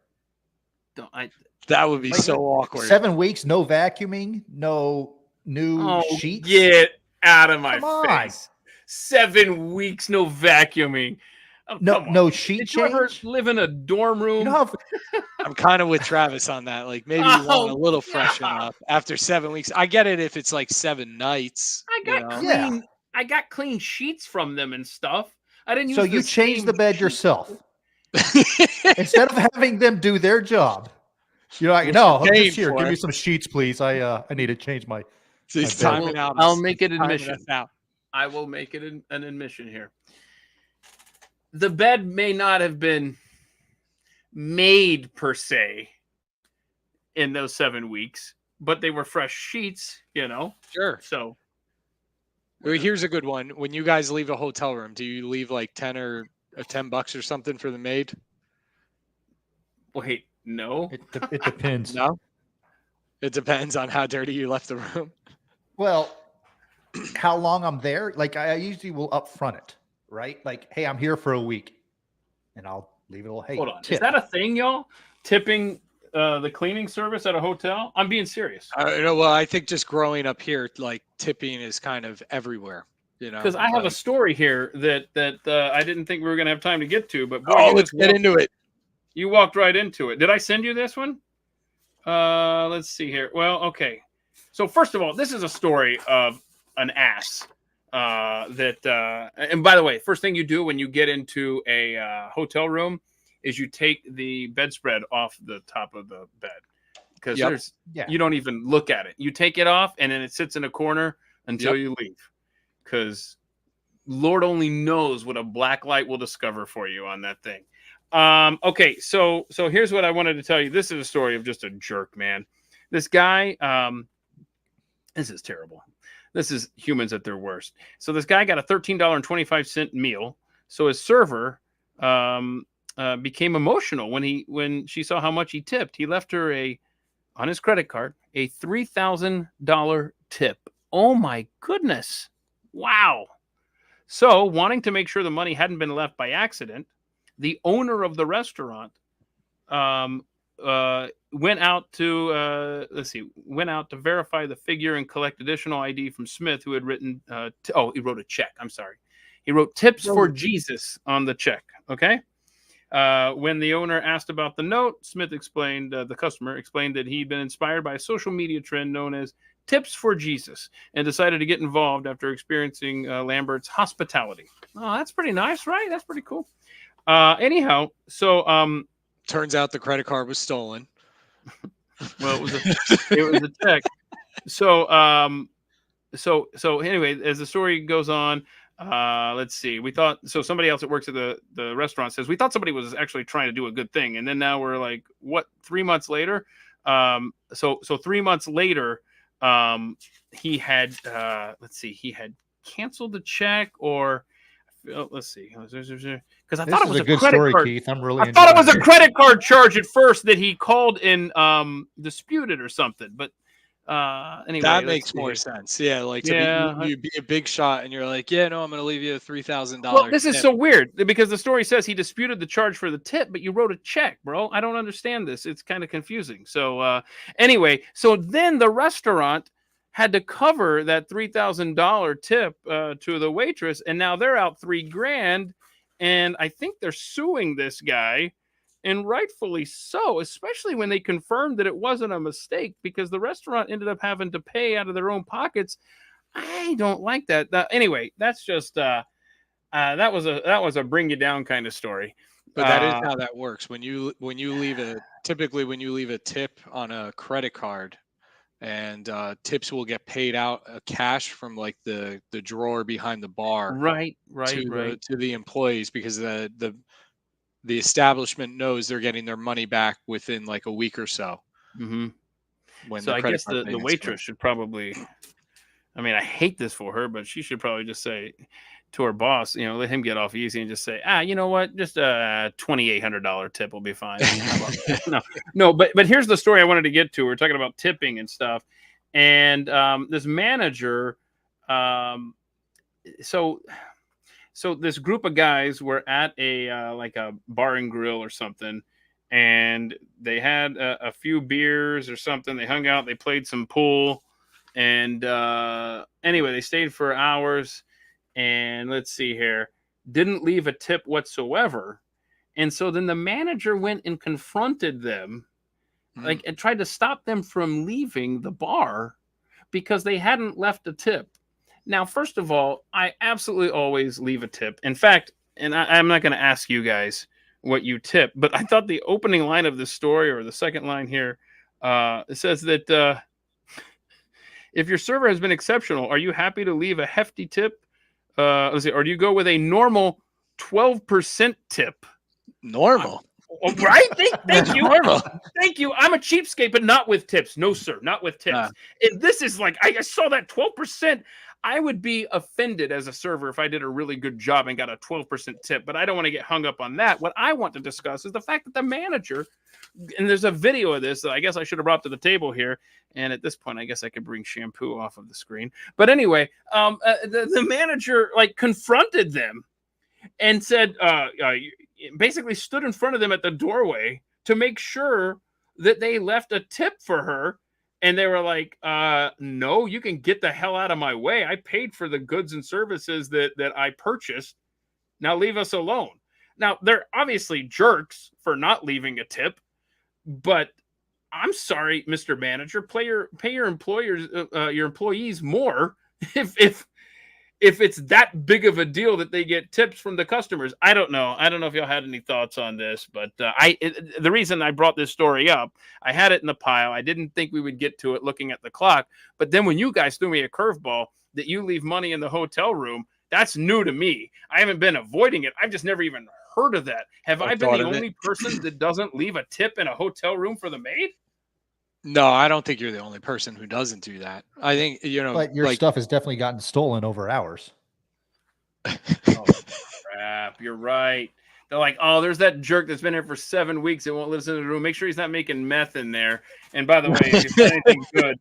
That would be so awkward. 7 weeks, no vacuuming, no new sheets. Get out of my face! 7 weeks, no vacuuming. Oh, no sheet change. Did you ever change. live in a dorm room? I'm kind of with Travis on that. Like maybe you want a little freshen up after 7 weeks. I get it if it's like 7 nights. I got clean sheets from them and stuff. I didn't use. So you changed the bed yourself instead of having them do their job. You're like, no, just here, give me some sheets, please. I need to change my. I'll make it admission. I will make it an admission here. The bed may not have been made per se in those 7 weeks, but they were fresh sheets, Sure. So here's a good one. When you guys leave a hotel room, do you leave like $10 or something for the maid? Wait, no. It depends. No? It depends on how dirty you left the room. Well, how long I'm there? Like I usually will upfront it, right? Like, hey, I'm here for a week, and I'll leave it all. Hey, hold on. tip. Is that a thing, y'all? Tipping the cleaning service at a hotel? I'm being serious. Well, I think just growing up here, like tipping is kind of everywhere. Because I have a story here that I didn't think we were going to have time to get to, but boy, let's get into it. You walked right into it. Did I send you this one? Let's see here. Well, okay. So first of all, this is a story of an ass and by the way, first thing you do when you get into a hotel room is you take the bedspread off the top of the bed because you don't even look at it. You take it off and then it sits in a corner until you leave, because Lord only knows what a black light will discover for you on that thing. Okay, so here's what I wanted to tell you. This is a story of just a jerk, man. This guy, this is terrible. This is humans at their worst. So this guy got a $13.25 meal. So his server became emotional when she saw how much he tipped. He left her on his credit card a $3,000 tip. Oh my goodness! Wow. So wanting to make sure the money hadn't been left by accident, the owner of the restaurant went out to verify the figure and collect additional ID from Smith, who had written he wrote a check. I'm sorry. He wrote tips for Jesus on the check. Okay. When the owner asked about the note, Smith explained, the customer explained that he'd been inspired by a social media trend known as Tips for Jesus and decided to get involved after experiencing Lambert's hospitality. Oh, that's pretty nice, right? That's pretty cool. Anyhow, so turns out the credit card was stolen. Well, it was a check. So anyway, as the story goes on, let's see. We thought somebody else that works at the restaurant says we thought somebody was actually trying to do a good thing, and then now we're like, what? 3 months later? So 3 months later, he had he had canceled the check, or let's see, because I thought it was a good credit card. Keith. I thought it was a credit card charge at first that he called and disputed or something, but anyway, that makes more sense. Yeah, like you'd be a big shot and you're like, yeah, no, I'm going to leave you a $3,000. Well, this is so weird because the story says he disputed the charge for the tip, but you wrote a check, bro. I don't understand this. It's kind of confusing. So anyway, so then the restaurant had to cover that $3,000 tip to the waitress, and now they're out $3,000, and I think they're suing this guy. And rightfully so, especially when they confirmed that it wasn't a mistake, because the restaurant ended up having to pay out of their own pockets. I don't like that. Anyway, that's just that was a bring you down kind of story. But that is how that works. When you leave a tip on a credit card, and tips will get paid out cash from like the drawer behind the bar, right to the employees, because the establishment knows they're getting their money back within like a week or so. Mm-hmm. When so I guess the waitress should probably I mean, I hate this for her, but she should probably just say to her boss, let him get off easy and just say, you know what, just a $2,800 tip will be fine. No, but here's the story I wanted to get to. We're talking about tipping and stuff, and this manager, so this group of guys were at a like a bar and grill or something, and they had a few beers or something. They hung out, they played some pool, and anyway, they stayed for hours. And let's see here, didn't leave a tip whatsoever. And so then the manager went and confronted them, and tried to stop them from leaving the bar because they hadn't left a tip. Now, first of all, I absolutely always leave a tip. In fact, and I'm not going to ask you guys what you tip, but I thought the opening line of the story, or the second line here, it says that if your server has been exceptional, are you happy to leave a hefty tip? Let's see, or do you go with a normal 12% tip? Normal. Right? Thank you. Thank you. I'm a cheapskate, but not with tips. No, sir, not with tips. And this is like, I saw that 12%. I would be offended as a server if I did a really good job and got a 12% tip, but I don't want to get hung up on that. What I want to discuss is the fact that the manager, and there's a video of this that I guess I should have brought to the table here. And at this point, I guess I could bring shampoo off of the screen. But anyway, the manager confronted them and said, basically stood in front of them at the doorway to make sure that they left a tip for her. And they were like, no, you can get the hell out of my way. I paid for the goods and services that I purchased. Now leave us alone. Now, they're obviously jerks for not leaving a tip, but I'm sorry, Mr. Manager, pay your employers, your employees more if it's that big of a deal that they get tips from the customers. I don't know if y'all had any thoughts on this, but the reason I brought this story up, I had it in the pile. I didn't think we would get to it looking at the clock, but then when you guys threw me a curveball that you leave money in the hotel room, that's new to me. I haven't been avoiding it. I've just never even heard of that. Have I been the only person that doesn't leave a tip in a hotel room for the maid? No, I don't think you're the only person who doesn't do that. I think, but your stuff has definitely gotten stolen over hours. Oh, crap. You're right. They're like, oh, there's that jerk that's been here for 7 weeks and won't listen to the room. Make sure he's not making meth in there. And by the way, if you've got anything good,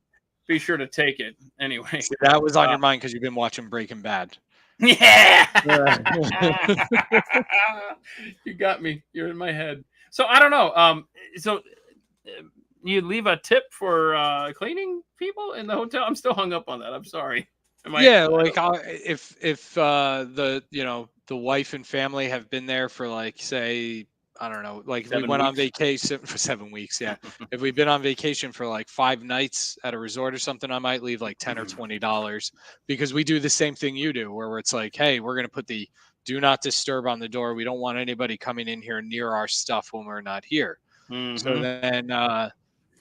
be sure to take it. Anyway. See, that was on your mind because you've been watching Breaking Bad. Yeah. You got me. You're in my head. So I don't know. You leave a tip for cleaning people in the hotel? I'm still hung up on that. I'm sorry. If the wife and family have been there for say, I don't know, like we went on vacation for 7 weeks. Yeah. If we've been on vacation for 5 nights at a resort or something, I might leave $10 or $20 because we do the same thing you do, where it's like, hey, we're going to put the do not disturb on the door. We don't want anybody coming in here near our stuff when we're not here. Mm-hmm. So then,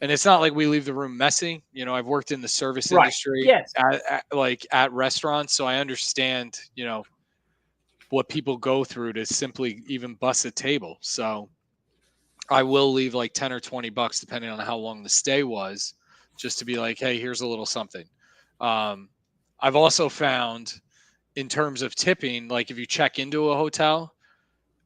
and it's not like we leave the room messy. I've worked in the service industry at restaurants. So I understand, what people go through to simply even bust a table. So I will leave $10 or $20, depending on how long the stay was, just to be like, hey, here's a little something. I've also found in terms of tipping, if you check into a hotel,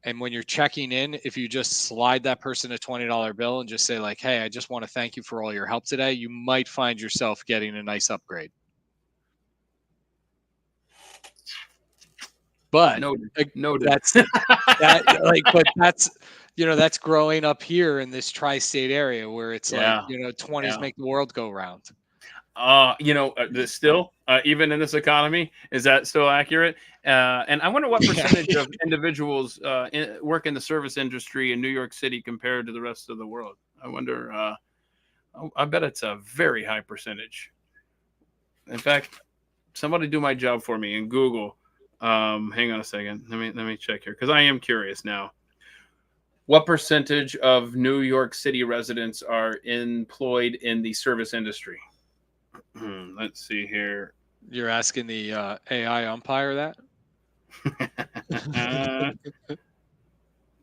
and when you're checking in, if you just slide that person a $20 bill and just say hey, I just want to thank you for all your help today, you might find yourself getting a nice upgrade. But noted. That's growing up here in this tri-state area where it's 20s make the world go round. Still, even in this economy, is that still accurate? And I wonder what percentage of individuals work in the service industry in New York City compared to the rest of the world. I wonder. I bet it's a very high percentage. In fact, somebody do my job for me and Google. Hang on a second. Let me check here because I am curious now. What percentage of New York City residents are employed in the service industry? Let's see here. You're asking the AI umpire that?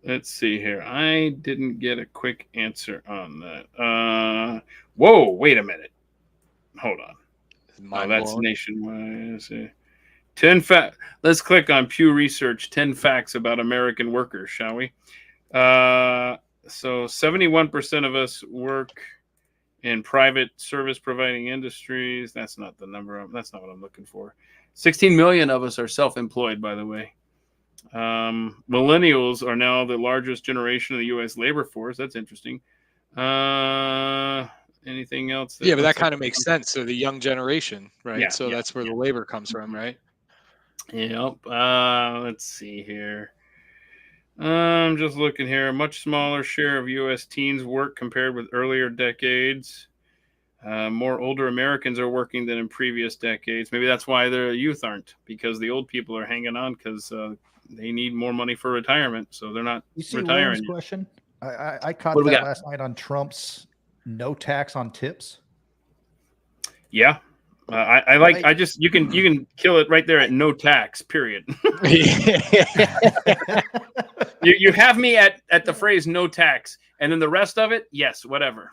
Let's see here. I didn't get a quick answer on that. Whoa, wait a minute. Hold on. Mind that's blown. nationwide. Let's see. Let's click on Pew Research. 10 facts about American workers, shall we? So 71% of us work in private service providing industries. That's not the number. That's not what I'm looking for. 16 million of us are self-employed, by the way. Millennials are now the largest generation of the U.S. labor force. That's interesting. Anything else? Yeah, but that kind of makes sense. So the young generation, right? Yeah, So that's where the labor comes from, right? Yep. Let's see here. I'm just looking here. A much smaller share of U.S. teens work compared with earlier decades. More older Americans are working than in previous decades. Maybe that's why the youth aren't, because the old people are hanging on because they need more money for retirement, so they're not You see retiring. William's question? I caught What do we that got? last night on Trump's no tax on tips. Yeah. I like. I just you can kill it right there at no tax. Period. you have me at the phrase no tax, and then the rest of it, yes, whatever.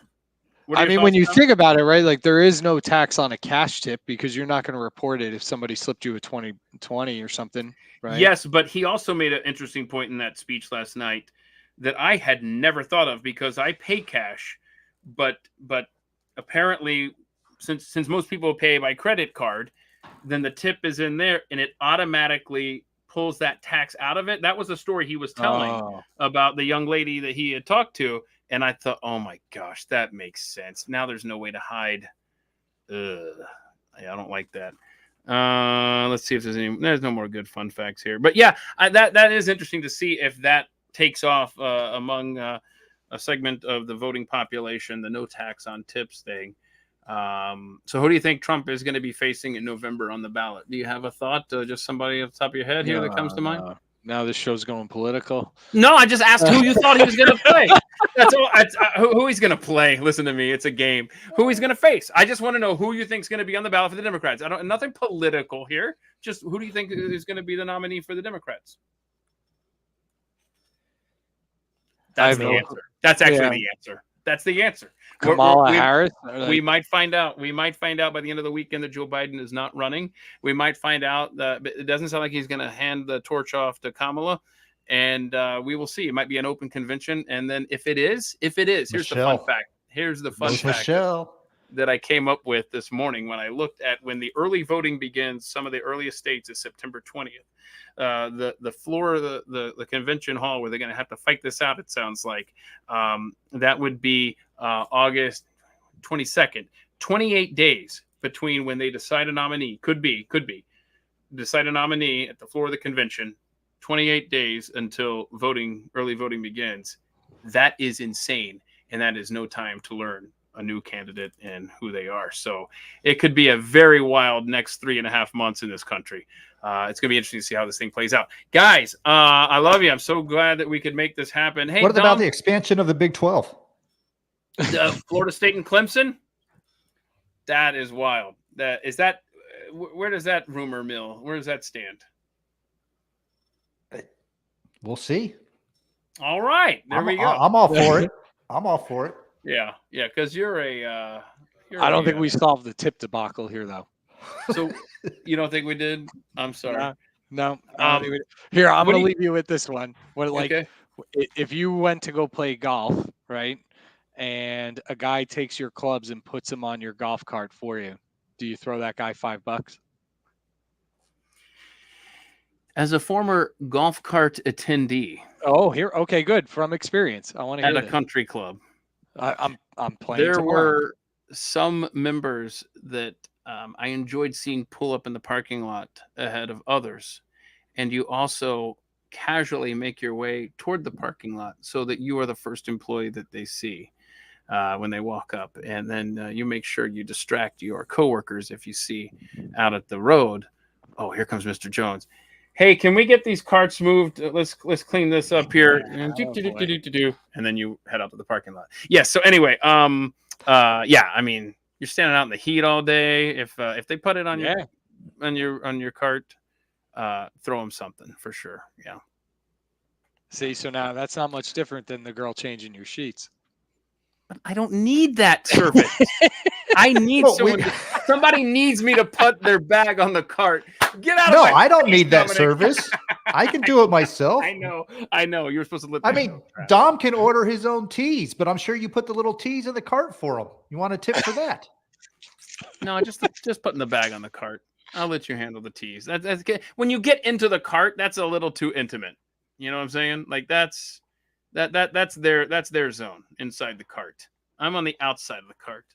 I mean, when you think about it, right? Like there is no tax on a cash tip because you're not going to report it if somebody slipped you a 20 or something, right? Yes, but he also made an interesting point in that speech last night that I had never thought of, because I pay cash, but apparently since most people pay by credit card, then the tip is in there and it automatically pulls that tax out of it. That was the story he was telling about the young lady that he had talked to. And I thought, oh my gosh, that makes sense. Now there's no way to hide. I don't like that. Let's see if there's no more good fun facts here. But yeah, that is interesting to see if that takes off among a segment of the voting population, the no tax on tips thing. So who do you think Trump is going to be facing in November on the ballot? Do you have a thought? Just somebody off the top of your head here that comes to mind? Now this show's going political. No, I just asked who you thought he was going to play. That's all. Who he's going to play. Listen to me. It's a game. Who he's going to face. I just want to know who you think is going to be on the ballot for the Democrats. Nothing political here. Just who do you think is going to be the nominee for the Democrats? That's the answer. That's actually the answer. That's the answer. Kamala Harris. We might find out. We might find out by the end of the weekend that Joe Biden is not running. We might find out that it doesn't sound like he's going to hand the torch off to Kamala, and we will see. It might be an open convention, and then if it is, here's the fun fact. Here's the fun fact that I came up with this morning when I looked at when the early voting begins. Some of the earliest states is September 20th. The floor of the convention hall where they're going to have to fight this out, it sounds like, that would be August 22nd. 28 days between when they decide a nominee. Could be decide a nominee at the floor of the convention. 28 days until early voting begins. That is insane, and that is no time to learn a new candidate and who they are. So it could be a very wild next 3.5 months in this country. It's going to be interesting to see how this thing plays out. Guys, I love you. I'm so glad that we could make this happen. Hey, what about the expansion of the Big 12? Florida State and Clemson? That is wild. Where does that rumor mill? Where does that stand? We'll see. All right. There we go. I'm all for it. I'm all for it. Yeah, because you're a. I don't think we solved the tip debacle here, though. So you don't think we did? I'm sorry. No. Here, I'm going to leave you with this one. If you went to go play golf, right, and a guy takes your clubs and puts them on your golf cart for you, do you throw that guy $5? As a former golf cart attendee. Oh, here. Okay, good. From experience, I want to hear at a country club. I'm playing. There were some members that I enjoyed seeing pull up in the parking lot ahead of others, and you also casually make your way toward the parking lot so that you are the first employee that they see when they walk up, and then you make sure you distract your coworkers if you see out at the road. Oh, here comes Mr. Jones. Hey, can we get these carts moved? Let's clean this up here. And then you head out to the parking lot. Yes. So anyway, I mean, you're standing out in the heat all day. If they put it on your cart, throw them something for sure. Yeah. See, so now that's not much different than the girl changing your sheets. I don't need that service. I need somebody needs me to put their bag on the cart. Get out of No, my I don't face, need that Dominic. service. I can do it myself. I know. You're supposed to let I that mean, go, Travis. Dom can order his own teas, but I'm sure you put the little teas in the cart for him. You want a tip for that? No, just putting the bag on the cart. I'll let you handle the teas. That's good. When you get into the cart, that's a little too intimate. You know what I'm saying? Like that's their zone inside the cart. I'm on the outside of the cart.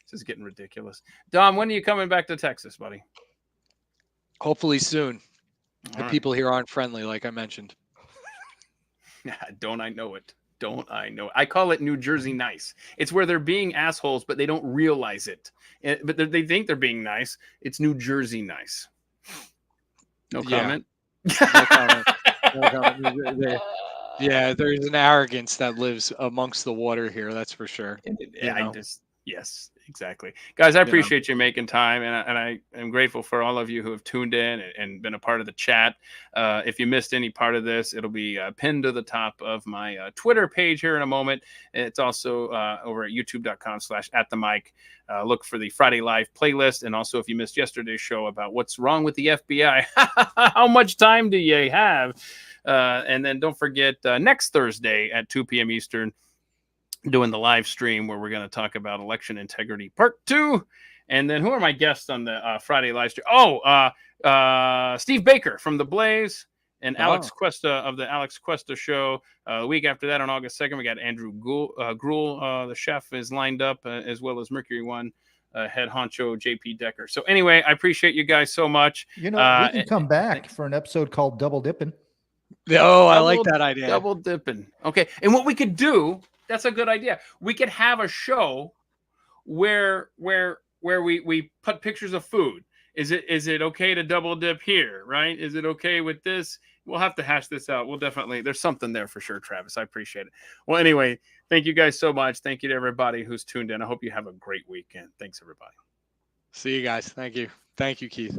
This is getting ridiculous. Dom, when are you coming back to Texas, buddy? Hopefully soon. The right. people here aren't friendly, like I mentioned. Don't I know it? Don't I know it? I call it New Jersey nice. It's where they're being assholes, but they don't realize it. But they think they're being nice. It's New Jersey nice. No comment? No comment. No comment. Yeah, there's an arrogance that lives amongst the water here. That's for sure. Yes, exactly. Guys, I appreciate you making time, and I am grateful for all of you who have tuned in and been a part of the chat. If you missed any part of this, it'll be pinned to the top of my Twitter page here in a moment. It's also over at youtube.com/atthemic. Look for the Friday Live playlist. And also, if you missed yesterday's show about what's wrong with the FBI, how much time do you have? And then don't forget next Thursday at 2 p.m. Eastern, doing the live stream where we're going to talk about election integrity part 2. And then who are my guests on the Friday live stream? Steve Baker from The Blaze and Alex Cuesta of the Alex Cuesta Show. The week after that, on August 2nd, we got Andrew Gruel, the chef, is lined up, as well as Mercury One head honcho JP Decker. So anyway, I appreciate you guys so much. You know, we can come back for an episode called Double Dipping. Oh, I like that idea. Double dipping. Okay. And what we could do, that's a good idea. We could have a show where we put pictures of food. Is it okay to double dip here, right? Is it okay with this? We'll have to hash this out. We'll definitely, there's something there for sure, Travis. I appreciate it. Well, anyway, thank you guys so much. Thank you to everybody who's tuned in. I hope you have a great weekend. Thanks, everybody. See you guys. Thank you. Thank you, Keith.